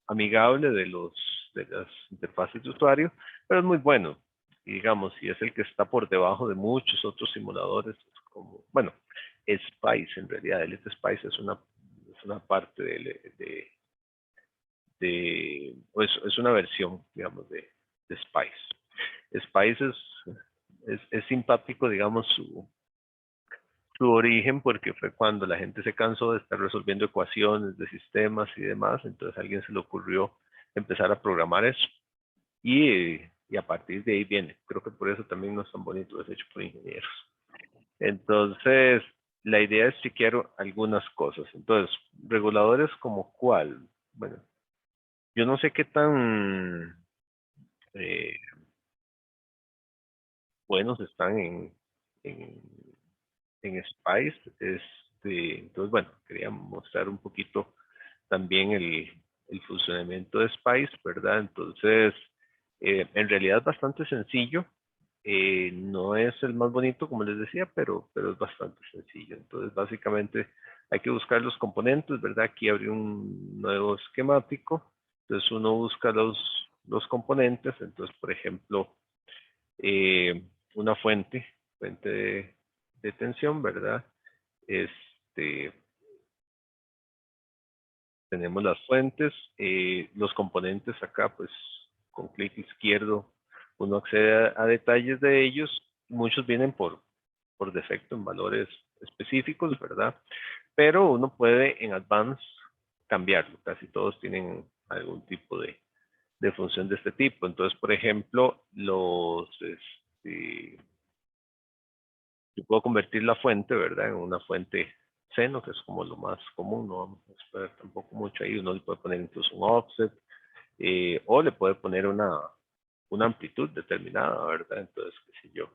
Speaker 1: amigable de las interfaces de usuario, pero es muy bueno. Y digamos, si es el que está por debajo de muchos otros simuladores, como, bueno, Spice en realidad, el Spice es una parte pues, es una versión, digamos, de Spice. Spice es simpático, digamos, su origen porque fue cuando la gente se cansó de estar resolviendo ecuaciones de sistemas y demás, entonces a alguien se le ocurrió empezar a programar eso. Y a partir de ahí viene. Creo que por eso también no es tan bonito, es hecho por ingenieros. Entonces, la idea es chequear algunas cosas. Entonces, reguladores como cuál. Bueno, yo no sé qué tan eh, buenos están en, en Spice. Entonces, bueno, quería mostrar un poquito también el funcionamiento de Spice, ¿verdad? Entonces, en realidad es bastante sencillo. No es el más bonito, como les decía, pero es bastante sencillo. Entonces, básicamente hay que buscar los componentes, ¿verdad? Aquí abre un nuevo esquemático. Entonces, uno busca los componentes. Entonces, por ejemplo, una fuente de tensión, ¿verdad? Este, tenemos las fuentes, los componentes acá, pues con clic izquierdo uno accede a detalles de ellos. Muchos vienen por defecto en valores específicos, ¿verdad? Pero uno puede en Advanced cambiarlo. Casi todos tienen algún tipo de función de este tipo. Entonces, por ejemplo, yo puedo convertir la fuente, ¿verdad? En una fuente seno, que es como lo más común, no vamos a esperar tampoco mucho ahí. Uno le puede poner incluso un offset, o le puede poner una amplitud determinada, ¿verdad? Entonces, qué sé yo,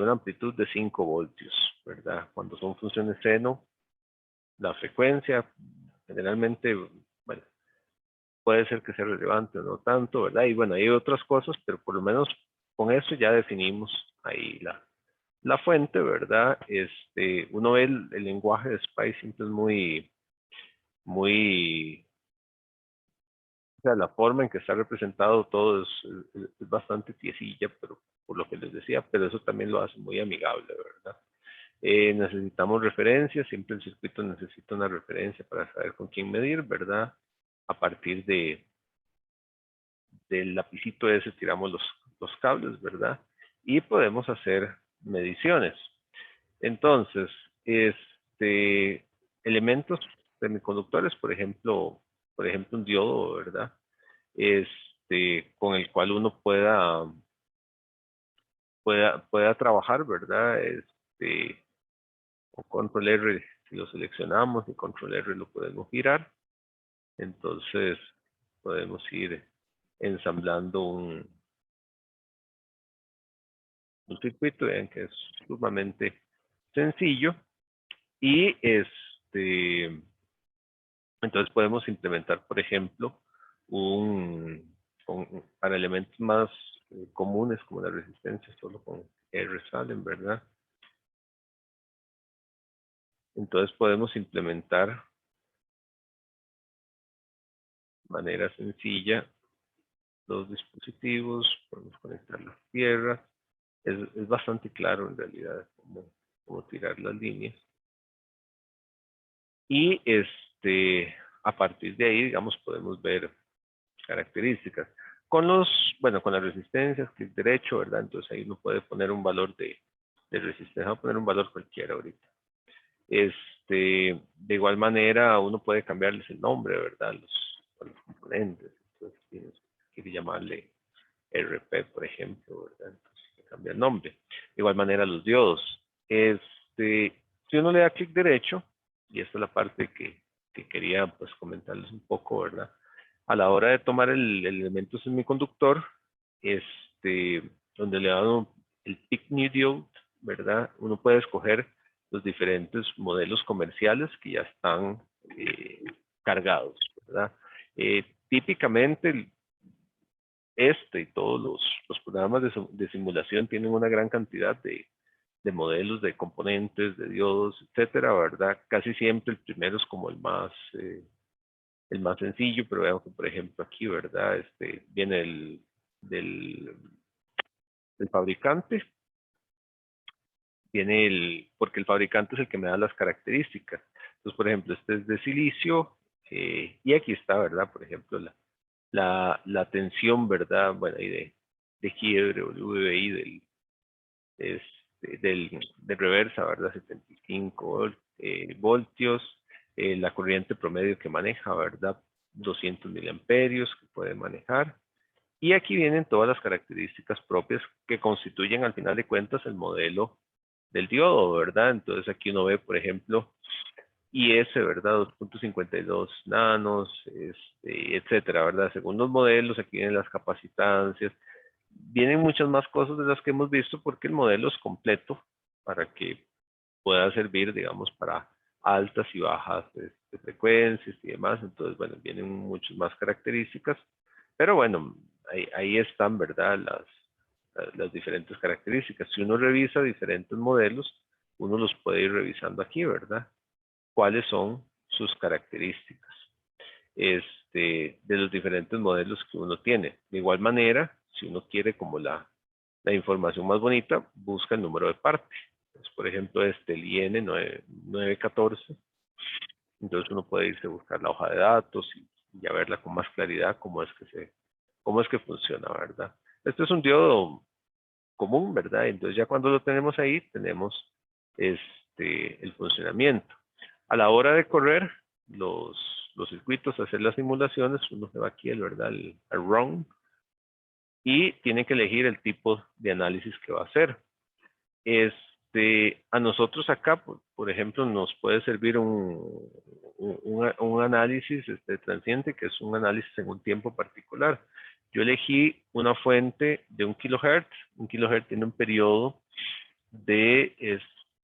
Speaker 1: una amplitud de 5 voltios, ¿verdad? Cuando son funciones seno, la frecuencia generalmente, bueno, puede ser que sea relevante o no tanto, ¿verdad? Y bueno, hay otras cosas, pero por lo menos con eso ya definimos ahí la fuente, ¿verdad? Uno ve el lenguaje de Spice siempre es muy, o sea, la forma en que está representado todo es bastante tiesilla, pero por lo que les decía, pero eso también lo hace muy amigable, ¿verdad? Necesitamos referencias, siempre el circuito necesita una referencia para saber con quién medir, ¿verdad? A partir del lapicito ese tiramos los cables, ¿verdad? Y podemos hacer mediciones. Entonces, elementos semiconductores, por ejemplo, un diodo, ¿verdad? Con el cual uno pueda trabajar, ¿verdad? Con control R, si lo seleccionamos, y control R lo podemos girar. Entonces, podemos ir ensamblando un circuito, vean que es sumamente sencillo. Y entonces podemos implementar, por ejemplo, para elementos más comunes como la resistencia, solo con R salen, ¿verdad? Entonces podemos implementar de manera sencilla los dispositivos, podemos conectar las tierras. Es bastante claro en realidad cómo tirar las líneas. Y a partir de ahí, digamos, podemos ver características. Con con las resistencias, clic derecho, ¿verdad? Entonces ahí uno puede poner un valor de resistencia, voy a poner un valor cualquiera ahorita. De igual manera, uno puede cambiarles el nombre, ¿verdad? A los componentes. Entonces, quiere llamarle RP, por ejemplo, ¿verdad? Entonces, cambia el nombre. De igual manera, los diodos. Si uno le da clic derecho, y esta es la parte que quería pues comentarles un poco, ¿verdad? A la hora de tomar el elemento semiconductor, donde le dan el Pick New Diode, ¿verdad? Uno puede escoger los diferentes modelos comerciales que ya están cargados, ¿verdad? Típicamente y todos los programas de simulación tienen una gran cantidad de modelos, de componentes, de diodos, etcétera, ¿verdad? Casi siempre el primero es como el más sencillo, pero veamos que, por ejemplo, aquí, ¿verdad? Viene del fabricante, porque el fabricante es el que me da las características. Entonces, por ejemplo, este es de silicio, y aquí está, ¿verdad? Por ejemplo, la tensión, ¿verdad? Bueno, ahí de quiebre o el VBI de reversa, ¿verdad? 75 voltios, la corriente promedio que maneja, ¿verdad? 200 miliamperios que puede manejar. Y aquí vienen todas las características propias que constituyen al final de cuentas el modelo del diodo, ¿verdad? Entonces aquí uno ve, por ejemplo, IS, ¿verdad? 2.52 nanos, etcétera, ¿verdad? Según los modelos, aquí vienen las capacitancias, vienen muchas más cosas de las que hemos visto porque el modelo es completo para que pueda servir, digamos, para altas y bajas frecuencias y demás. Entonces, bueno, vienen muchas más características, pero bueno, ahí están, ¿verdad? Las diferentes características. Si uno revisa diferentes modelos, uno los puede ir revisando aquí, ¿verdad? ¿Cuáles son sus características? De los diferentes modelos que uno tiene. De igual manera, si uno quiere como la información más bonita, busca el número de parte. Entonces, por ejemplo, el IN 914. Entonces uno puede irse a buscar la hoja de datos y ya verla con más claridad cómo es que funciona, ¿verdad? Este es un diodo común, ¿verdad? Entonces ya cuando lo tenemos ahí, tenemos el funcionamiento. A la hora de correr los circuitos, hacer las simulaciones, uno se va aquí, ¿verdad? Al run, y tiene que elegir el tipo de análisis que va a hacer. A nosotros acá, por ejemplo, nos puede servir un análisis transiente, que es un análisis en un tiempo particular. Yo elegí una fuente de 1 kilohertz. 1 kilohertz tiene un periodo de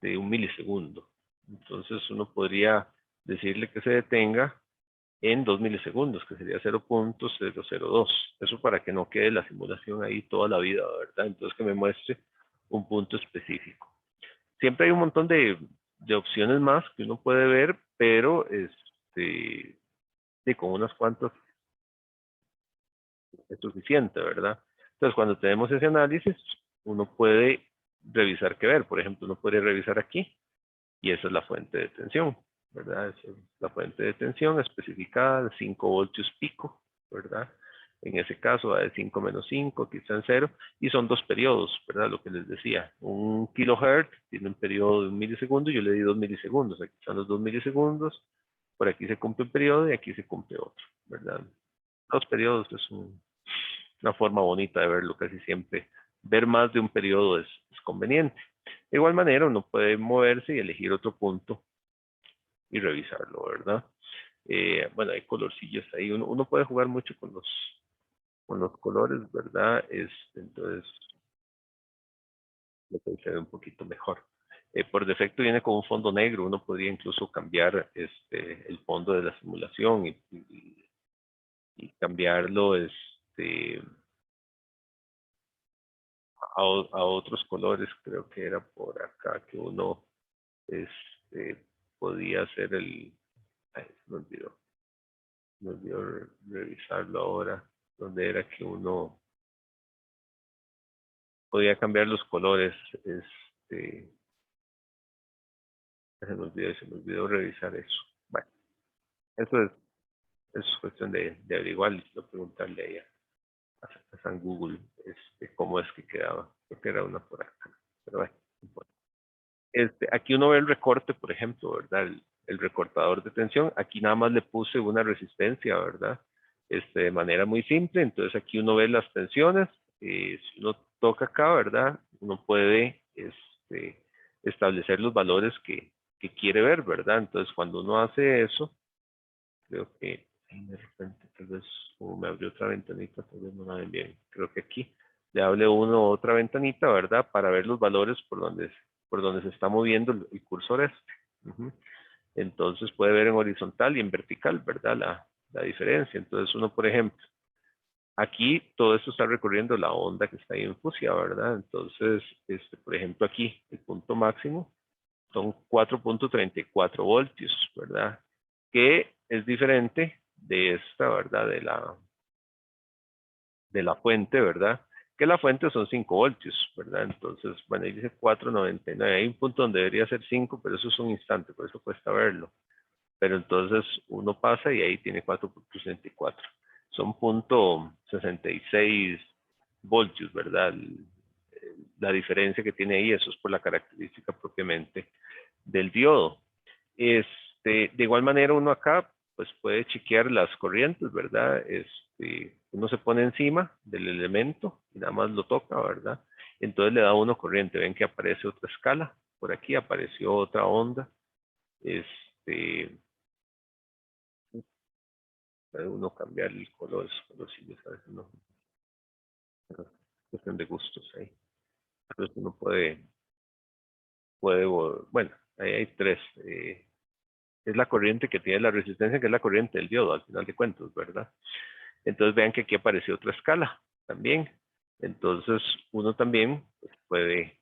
Speaker 1: 1 milisegundo. Entonces uno podría decirle que se detenga en 2 milisegundos, que sería 0.002. Eso para que no quede la simulación ahí toda la vida, ¿verdad? Entonces que me muestre un punto específico. Siempre hay un montón de opciones más que uno puede ver, pero con unas cuantas es suficiente, ¿verdad? Entonces, cuando tenemos ese análisis, uno puede revisar qué ver. Por ejemplo, uno puede revisar aquí, y esa es la fuente de tensión, ¿verdad? Esa es la fuente de tensión especificada de 5 voltios pico, ¿verdad? En ese caso va de 5 menos 5, aquí está en 0, y son dos periodos, ¿verdad? Lo que les decía, 1 kilohertz tiene un periodo de 1 milisegundo, yo le di 2 milisegundos, aquí están los 2 milisegundos, por aquí se cumple un periodo y aquí se cumple otro, ¿verdad? Los periodos es una forma bonita de verlo, casi siempre. Ver más de un periodo es conveniente. De igual manera, uno puede moverse y elegir otro punto y revisarlo, ¿verdad? Bueno, hay colorcillos ahí. Uno puede jugar mucho con los colores, ¿verdad? Entonces, lo puede ser un poquito mejor. Por defecto viene con un fondo negro. Uno podría incluso cambiar el fondo de la simulación y cambiarlo a otros colores. Creo que era por acá que uno podía hacer ay, me olvidó revisarlo ahora. donde era que uno podía cambiar los colores. Se me olvidó revisar eso. Bueno, eso es cuestión de averiguar y preguntarle a ella, a San Google, cómo es que quedaba. Creo que era una por acá. Pero bueno, no importa. Aquí uno ve el recorte, por ejemplo, ¿verdad? El recortador de tensión. Aquí nada más le puse una resistencia, ¿verdad? De manera muy simple. Entonces aquí uno ve las tensiones. Si uno toca acá, ¿verdad? Uno puede establecer los valores que quiere ver, ¿verdad? Entonces cuando uno hace eso, creo que ahí de repente tal vez como me abrió otra ventanita, tal vez no la ven bien. Creo que aquí le hable uno otra ventanita, ¿verdad? Para ver los valores por donde se está moviendo el cursor . Entonces puede ver en horizontal y en vertical, ¿verdad? La diferencia. Entonces uno, por ejemplo, aquí todo esto está recorriendo la onda que está ahí en fucsia, ¿verdad? Entonces, por ejemplo, aquí el punto máximo son 4.34 voltios, ¿verdad? Que es diferente de esta, ¿verdad? De la fuente, ¿verdad? Que la fuente son 5 voltios, ¿verdad? Entonces, bueno, ahí dice 4.99. Hay un punto donde debería ser 5, pero eso es un instante, por eso cuesta verlo. Pero entonces uno pasa y ahí tiene 4.64. Son 0.66 voltios, ¿verdad? La diferencia que tiene ahí, eso es por la característica propiamente del diodo. De igual manera uno acá pues puede chequear las corrientes, ¿verdad? Uno se pone encima del elemento y nada más lo toca, ¿verdad? Entonces le da uno corriente. Ven que aparece otra escala. Por aquí apareció otra onda. Puede uno cambiar el color, sí, a veces no. Es cuestión de gustos ahí. Entonces uno bueno, ahí hay tres. Es la corriente que tiene la resistencia, que es la corriente del diodo, al final de cuentas, ¿verdad? Entonces vean que aquí apareció otra escala también. Entonces uno también pues, puede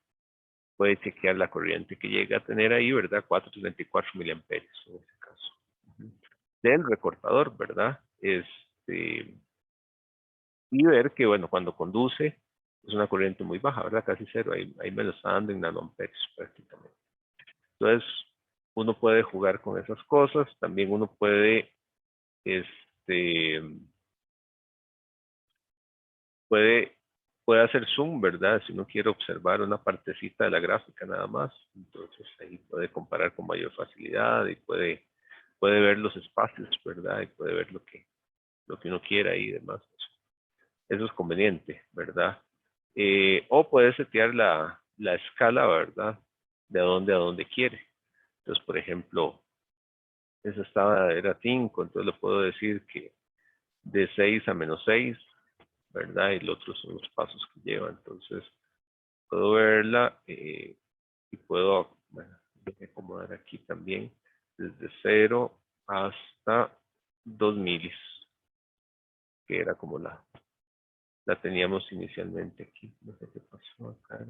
Speaker 1: chequear la corriente que llega a tener ahí, ¿verdad? 434 miliamperios en este caso. Del recortador, ¿verdad? Y ver que, bueno, cuando conduce es una corriente muy baja, ¿verdad? Casi cero, ahí me lo está dando en nanoamperes prácticamente. Entonces, uno puede jugar con esas cosas, también uno puede, puede hacer zoom, ¿verdad? Si uno quiere observar una partecita de la gráfica nada más, entonces ahí puede comparar con mayor facilidad y puede ver los espacios, ¿verdad? Y puede ver lo que uno quiera y demás. Eso es conveniente, ¿verdad? O puede setear la escala, ¿verdad? De dónde a dónde quiere. Entonces, por ejemplo, esa era 5, entonces le puedo decir que de 6 a -6, ¿verdad? Y el otro son los pasos que lleva. Entonces, puedo verla y puedo, bueno, voy a acomodar aquí también, desde 0 hasta 2 milis, que era como la teníamos inicialmente aquí. No sé qué pasó acá.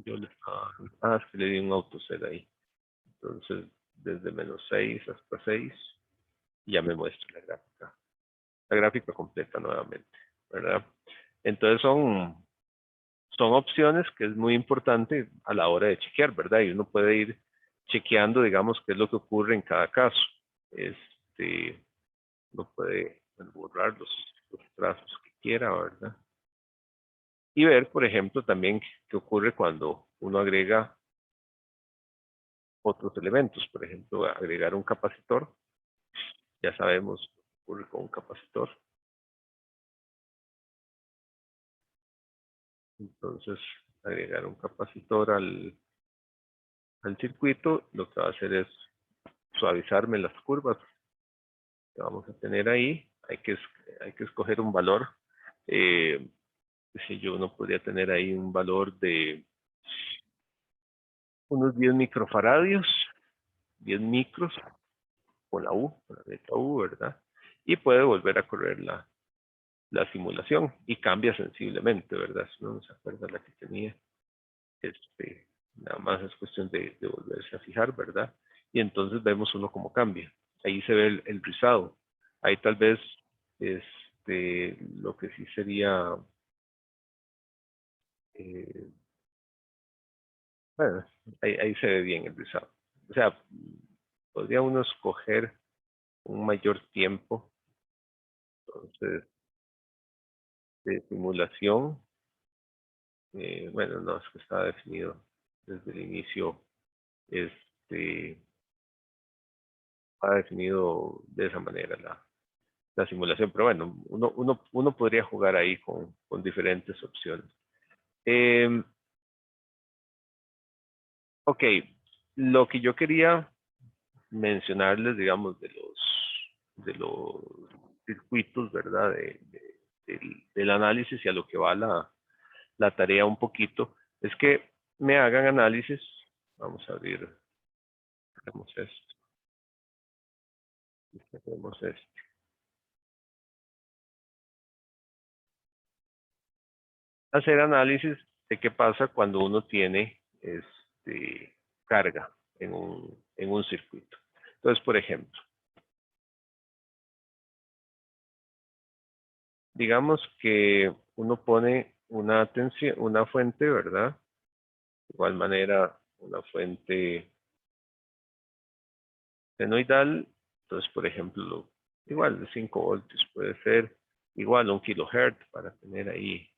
Speaker 1: Yo le estaba, es que le di un autosed ahí. Entonces, desde -6 hasta 6, ya me muestra la gráfica. La gráfica completa nuevamente, ¿verdad? Entonces son opciones que es muy importante a la hora de chequear, ¿verdad? Y uno puede ir chequeando, digamos, qué es lo que ocurre en cada caso. Uno puede borrar los trazos que quiera, ¿verdad? Y ver, por ejemplo, también qué ocurre cuando uno agrega otros elementos. Por ejemplo, agregar un capacitor. Ya sabemos qué ocurre con un capacitor. Entonces, agregar un capacitor al circuito, lo que va a hacer es suavizarme las curvas que vamos a tener ahí. Hay que escoger un valor. Si yo no podría tener ahí un valor de unos 10 microfaradios, 10 micros, con la U, con la letra U, ¿verdad? Y puede volver a correr la simulación y cambia sensiblemente, ¿verdad? Si uno no se acuerda la que tenía, nada más es cuestión de volverse a fijar, ¿verdad? Y entonces vemos uno cómo cambia. Ahí se ve el rizado. Ahí tal vez lo que sí sería, bueno, ahí se ve bien el resultado. O sea, podría uno escoger un mayor tiempo, entonces, de simulación. Bueno, no, es que está definido desde el inicio, está definido de esa manera la simulación, pero bueno, uno podría jugar ahí con diferentes opciones. Ok, lo que yo quería mencionarles, digamos, de los circuitos, ¿verdad? Del análisis y a lo que va la tarea un poquito, es que me hagan análisis. Vamos a abrir, hacemos esto, hacemos esto. Hacer análisis de qué pasa cuando uno tiene carga en un circuito. Entonces, por ejemplo, digamos que uno pone una tensión, una fuente, ¿verdad? De igual manera, una fuente senoidal, entonces, por ejemplo, igual de 5 voltios, puede ser igual a 1 kilohertz para tener ahí.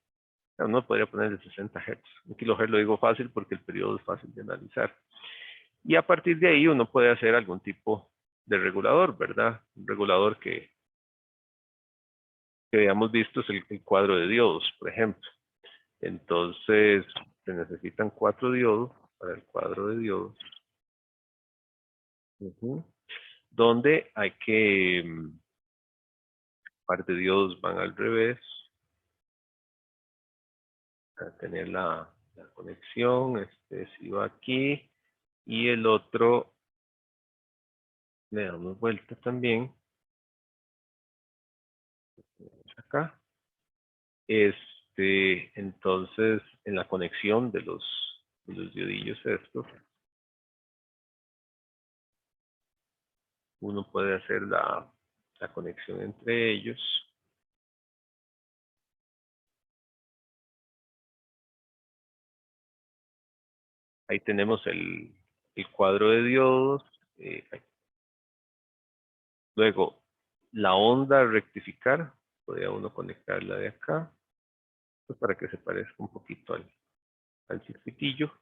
Speaker 1: Uno podría poner de 60 Hz. 1 kilohertz lo digo fácil porque el periodo es fácil de analizar. Y a partir de ahí uno puede hacer algún tipo de regulador, ¿verdad? Un regulador que habíamos visto es el cuadro de diodos, por ejemplo. Entonces, se necesitan 4 diodos para el cuadro de diodos. Donde hay que, par de diodos van al revés, para tener la conexión, si va aquí, y el otro le damos vuelta también, acá. Entonces, en la conexión de los diodillos estos, uno puede hacer la conexión entre ellos. Ahí tenemos el cuadro de diodos. Luego, la onda a rectificar, podría uno conectarla de acá, pues para que se parezca un poquito al circuitillo.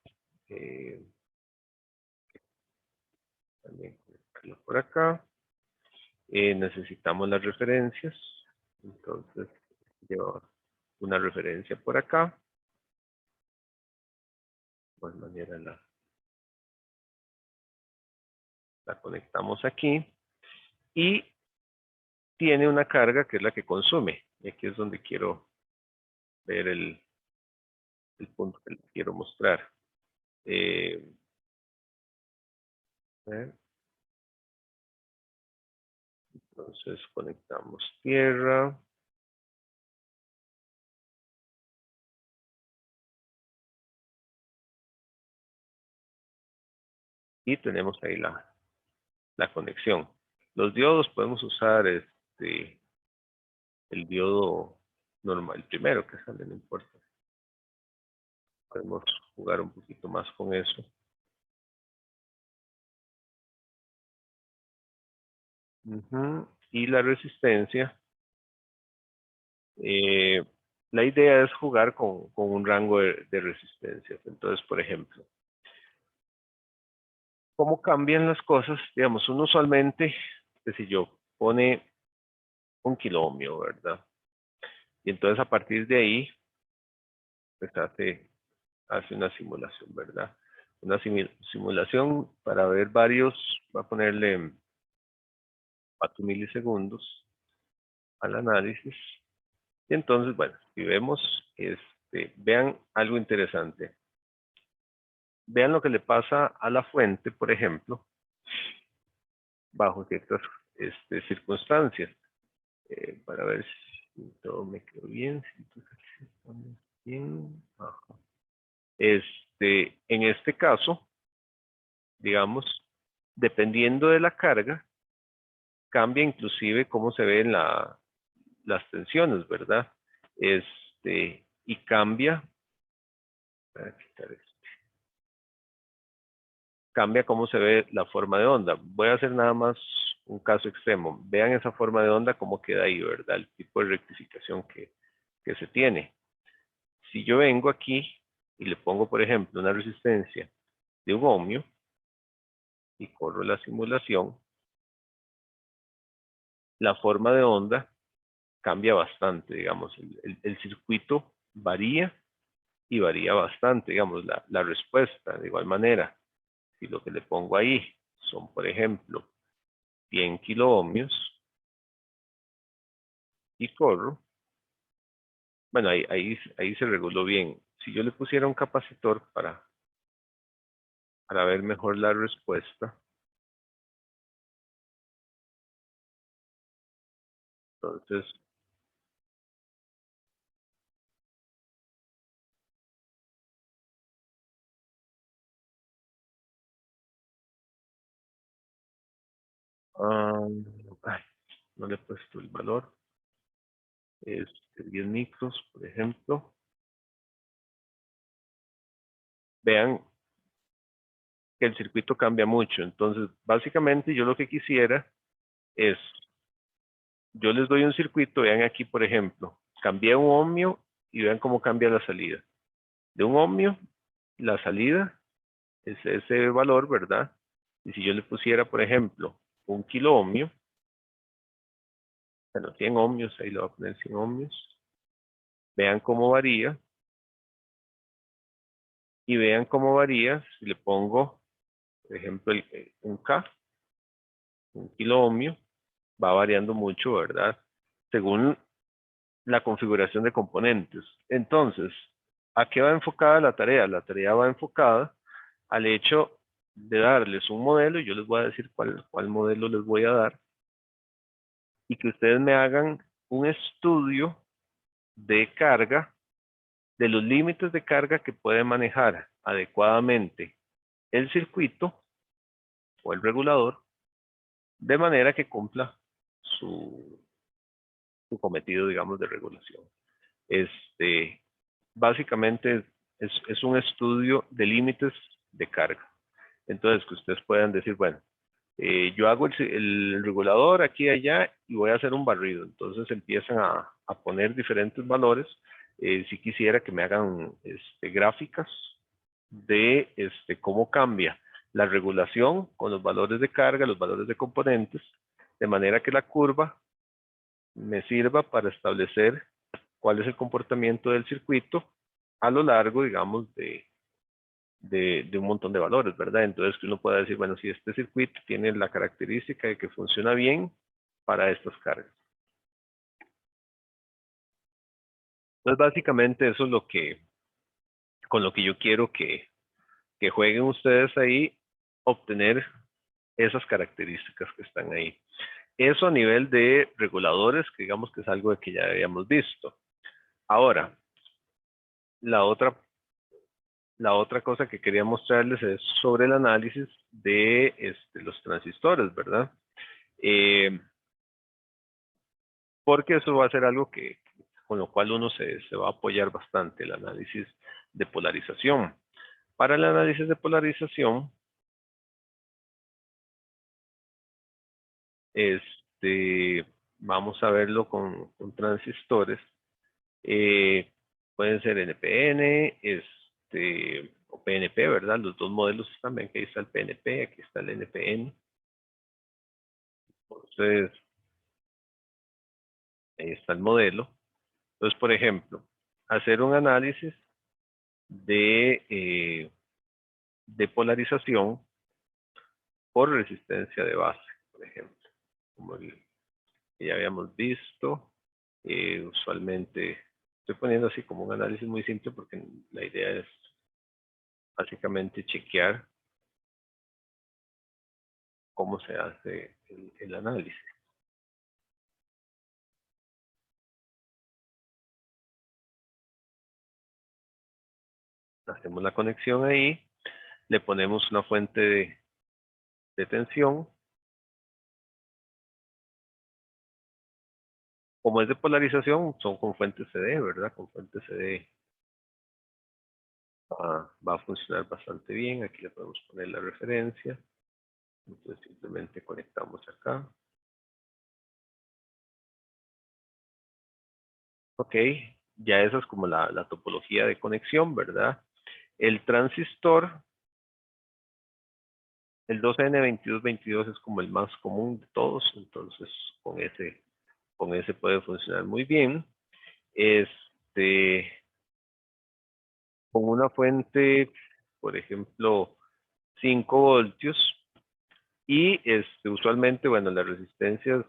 Speaker 1: También conectarlo por acá. Necesitamos las referencias, entonces lleva una referencia por acá. De igual manera la conectamos aquí y tiene una carga que es la que consume. Y aquí es donde quiero ver el punto que les quiero mostrar. Entonces conectamos tierra. Y tenemos ahí la conexión. Los diodos podemos usar el diodo normal, el primero que sale, no importa. Podemos jugar un poquito más con eso. Y la resistencia. La idea es jugar con un rango de resistencias. Entonces, por ejemplo, ¿cómo cambian las cosas? Digamos, uno usualmente, si yo pone 1 kilo ohmio, ¿verdad? Y entonces a partir de ahí, pues hace una simulación, ¿verdad? Una simulación para ver varios, va a ponerle 4 milisegundos al análisis. Y entonces, bueno, si vemos, vean algo interesante. Vean lo que le pasa a la fuente, por ejemplo, bajo ciertas circunstancias. Para ver si todo me quedó bien. Bien. Ajá. En este caso, digamos, dependiendo de la carga, cambia inclusive cómo se ve las tensiones, ¿verdad? Y cambia, voy a quitar esto. Cambia cómo se ve la forma de onda. Voy a hacer nada más un caso extremo. Vean esa forma de onda, cómo queda ahí, ¿verdad? El tipo de rectificación que se tiene. Si yo vengo aquí y le pongo, por ejemplo, una resistencia de un ohmio y corro la simulación, la forma de onda cambia bastante, digamos. El circuito varía y varía bastante, digamos, la respuesta de igual manera. Si lo que le pongo ahí son, por ejemplo, 100 kiloohmios y corro, bueno, ahí se reguló bien. Si yo le pusiera un capacitor para ver mejor la respuesta, entonces, ay, no le he puesto el valor, es 10 micros, por ejemplo. Vean que el circuito cambia mucho. Entonces, básicamente yo lo que quisiera es, yo les doy un circuito, vean aquí, por ejemplo, cambié un ohmio y vean cómo cambia la salida. De un ohmio, la salida es ese valor, ¿verdad? Y si yo le pusiera, por ejemplo, un kilo ohmio, bueno, 100 ohmios, ahí lo voy a poner 100 ohmios, vean cómo varía, y vean cómo varía si le pongo, por ejemplo, un K, un kilo ohmio, va variando mucho, ¿verdad? Según la configuración de componentes. Entonces, ¿a qué va enfocada la tarea? La tarea va enfocada al hecho de darles un modelo, y yo les voy a decir cuál modelo les voy a dar, y que ustedes me hagan un estudio de carga, de los límites de carga que puede manejar adecuadamente el circuito o el regulador, de manera que cumpla su cometido, digamos, de regulación. Este, Básicamente es un estudio de límites de carga. Entonces, que ustedes puedan decir, bueno, yo hago el regulador aquí y allá y voy a hacer un barrido. Entonces empiezan a poner diferentes valores. Si quisiera que me hagan gráficas de cómo cambia la regulación con los valores de carga, los valores de componentes, de manera que la curva me sirva para establecer cuál es el comportamiento del circuito a lo largo, digamos, de un montón de valores, ¿verdad? Entonces que uno pueda decir, bueno, si este circuito tiene la característica de que funciona bien para estas cargas. Entonces básicamente eso es con lo que yo quiero que jueguen ustedes ahí, obtener esas características que están ahí. Eso a nivel de reguladores, que digamos que es algo de que ya habíamos visto. Ahora, la otra cosa que quería mostrarles es sobre el análisis de los transistores, ¿verdad? Porque eso va a ser algo con lo cual uno se va a apoyar bastante, el análisis de polarización. Para el análisis de polarización, vamos a verlo con transistores. Pueden ser NPN, o PNP, ¿verdad? Los dos modelos también, aquí está el PNP, aquí está el NPN. Entonces, ahí está el modelo. Entonces, por ejemplo, hacer un análisis de polarización por resistencia de base, por ejemplo, como el que ya habíamos visto. Usualmente estoy poniendo así como un análisis muy simple porque la idea es básicamente chequear cómo se hace el análisis. Hacemos la conexión ahí, le ponemos una fuente de tensión, como es de polarización, son con fuente CD, ¿verdad? Con fuente CD va a funcionar bastante bien. Aquí le podemos poner la referencia. Entonces simplemente conectamos acá. Ok, ya esa es como la topología de conexión, ¿verdad? El transistor, el 2N2222 es como el más común de todos, entonces con ese puede funcionar muy bien. Con una fuente, por ejemplo, 5 voltios, y usualmente, bueno, las resistencias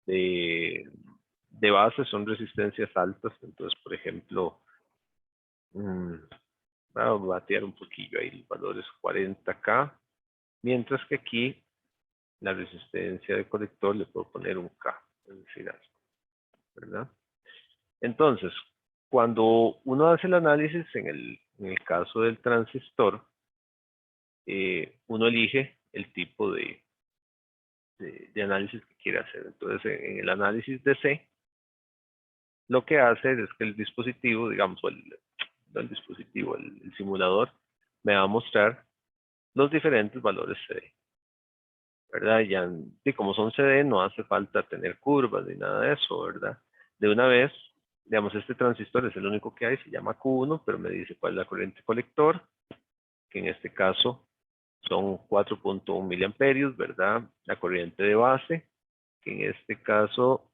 Speaker 1: de base son resistencias altas, entonces, por ejemplo, vamos a batear un poquillo ahí, el valor es 40K, mientras que aquí la resistencia de colector le puedo poner un K, es decir, ¿verdad? Entonces, cuando uno hace el análisis, en el caso del transistor, uno elige el tipo de análisis que quiere hacer. Entonces, en el análisis de C, lo que hace es que el dispositivo, digamos, no el dispositivo, el simulador, me va a mostrar los diferentes valores CD, ¿verdad? Ya, y como son CD, no hace falta tener curvas ni nada de eso, ¿verdad? De una vez, digamos, este transistor es el único que hay, se llama Q1, pero me dice cuál es la corriente colector, que en este caso son 4.1 miliamperios, ¿verdad? La corriente de base, que en este caso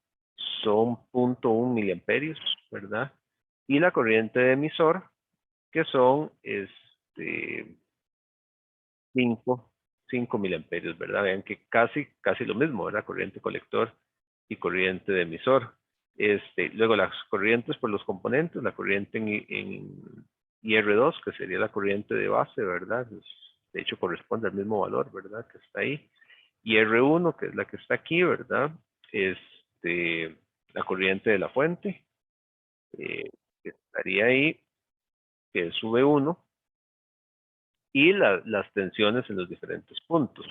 Speaker 1: son 0.1 miliamperios, ¿verdad? Y la corriente de emisor, que son 5 miliamperios, ¿verdad? Vean que casi lo mismo, ¿verdad? Corriente colector y corriente de emisor. Luego las corrientes por los componentes, la corriente en IR2, que sería la corriente de base, ¿verdad? De hecho, corresponde al mismo valor, ¿verdad? Que está ahí. Y R1, que es la que está aquí, ¿verdad? La corriente de la fuente, que estaría ahí, que es V1, y las tensiones en los diferentes puntos.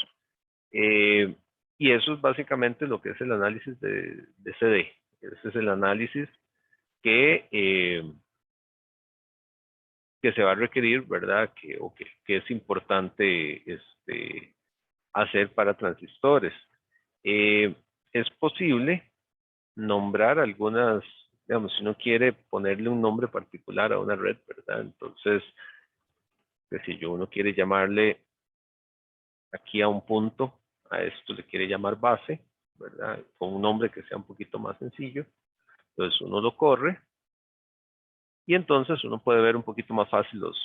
Speaker 1: Y eso es básicamente lo que es el análisis de CD. Ese es el análisis que, que se va a requerir, ¿verdad? Que es importante hacer para transistores. Es posible nombrar algunas, digamos, si uno quiere ponerle un nombre particular a una red, ¿verdad? Entonces, que si uno quiere llamarle aquí a un punto, a esto le quiere llamar base, ¿verdad? Con un nombre que sea un poquito más sencillo. Entonces uno lo corre y entonces uno puede ver un poquito más fácil los,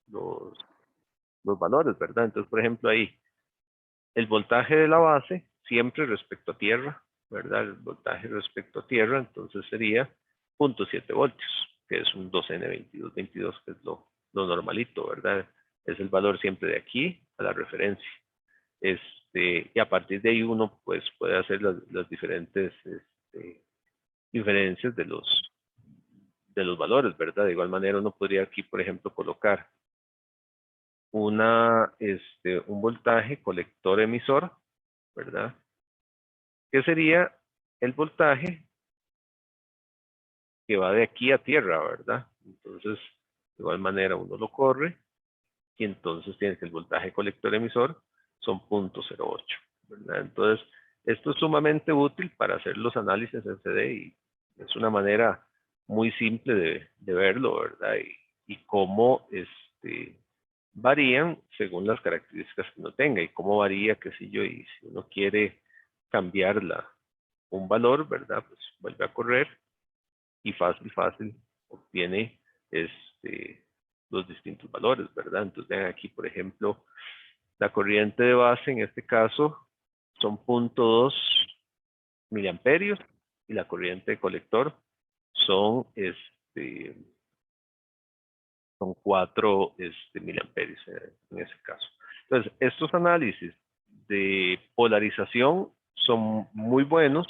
Speaker 1: los valores, ¿verdad? Entonces, por ejemplo, ahí, el voltaje de la base, siempre respecto a tierra, ¿verdad? El voltaje respecto a tierra, entonces sería 0.7 voltios, que es un 2N2222, que es lo normalito, ¿verdad? Es el valor siempre de aquí a la referencia. Y a partir de ahí uno pues puede hacer las diferentes diferencias de los valores, ¿verdad? De igual manera uno podría aquí, por ejemplo, colocar un voltaje colector emisor, ¿verdad? Que sería el voltaje que va de aquí a tierra, ¿verdad? Entonces, de igual manera uno lo corre y entonces tiene que el voltaje colector emisor son 0.08, ¿verdad? Entonces, esto es sumamente útil para hacer los análisis en CD y es una manera muy simple de verlo, ¿verdad? Y cómo varían según las características que uno tenga y cómo varía, qué sé yo, y si uno quiere cambiar un valor, ¿verdad? Pues vuelve a correr y fácil obtiene los distintos valores, ¿verdad? Entonces vean aquí, por ejemplo, la corriente de base en este caso son 0.2 miliamperios y la corriente de colector son, son 4 miliamperios en ese caso. Entonces, estos análisis de polarización son muy buenos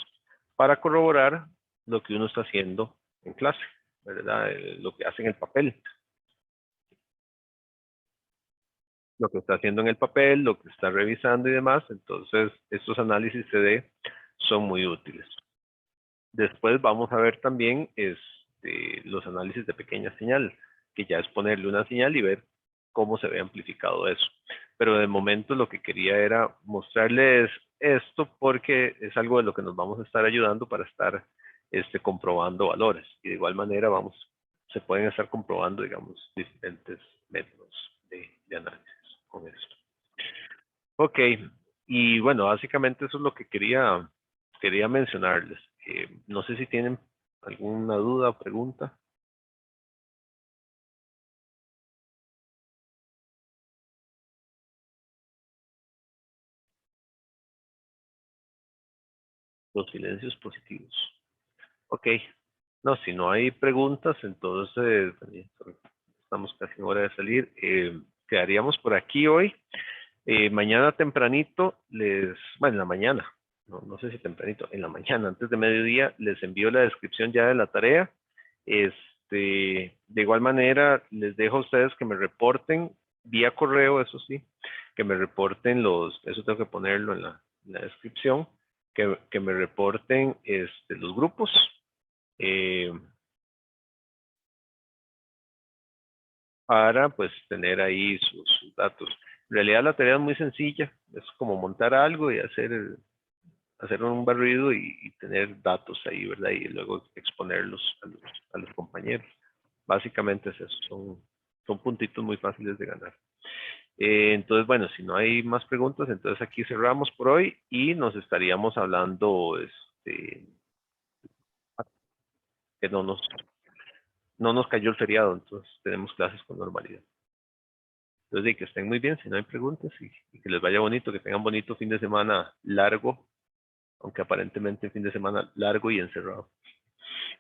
Speaker 1: para corroborar lo que uno está haciendo en clase, ¿verdad? Lo que hace en el papel. Lo que está haciendo en el papel, lo que está revisando y demás. Entonces, estos análisis CD son muy útiles. Después vamos a ver también los análisis de pequeña señal, que ya es ponerle una señal y ver cómo se ve amplificado eso. Pero de momento lo que quería era mostrarles esto porque es algo de lo que nos vamos a estar ayudando para estar comprobando valores. Y de igual manera se pueden estar comprobando, digamos, diferentes métodos de análisis con esto. Ok, y bueno, básicamente eso es lo que quería mencionarles. No sé si tienen alguna duda o pregunta. Los silencios positivos. Ok, no, si no hay preguntas, entonces estamos casi en hora de salir. Quedaríamos por aquí hoy. Mañana tempranito bueno, en la mañana, no sé si tempranito, en la mañana, antes de mediodía, les envío la descripción ya de la tarea. De igual manera, les dejo a ustedes que me reporten vía correo, eso sí, que me reporten eso tengo que ponerlo en la descripción, que me reporten los grupos. eh, para pues tener ahí sus datos. En realidad la tarea es muy sencilla, es como montar algo y hacer un barrido y tener datos ahí, ¿verdad? Y luego exponerlos a los compañeros. Básicamente es eso, son puntitos muy fáciles de ganar. Entonces, bueno, si no hay más preguntas, entonces aquí cerramos por hoy y nos estaríamos hablando, que no nos cayó el feriado, entonces tenemos clases con normalidad. Entonces, que estén muy bien, si no hay preguntas, y que les vaya bonito, que tengan bonito fin de semana largo, aunque aparentemente fin de semana largo y encerrado.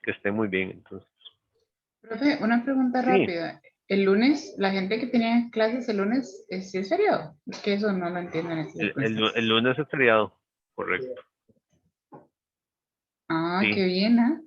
Speaker 1: Que estén muy bien, entonces.
Speaker 3: Profe, una pregunta
Speaker 1: Sí,
Speaker 3: rápida. El lunes, la gente que tenía clases el lunes, ¿sí es feriado? Es que eso no lo entiendo en estas circunstancias.
Speaker 1: el lunes es feriado, correcto.
Speaker 3: Ah, qué
Speaker 1: Sí,
Speaker 3: bien, ¿ah?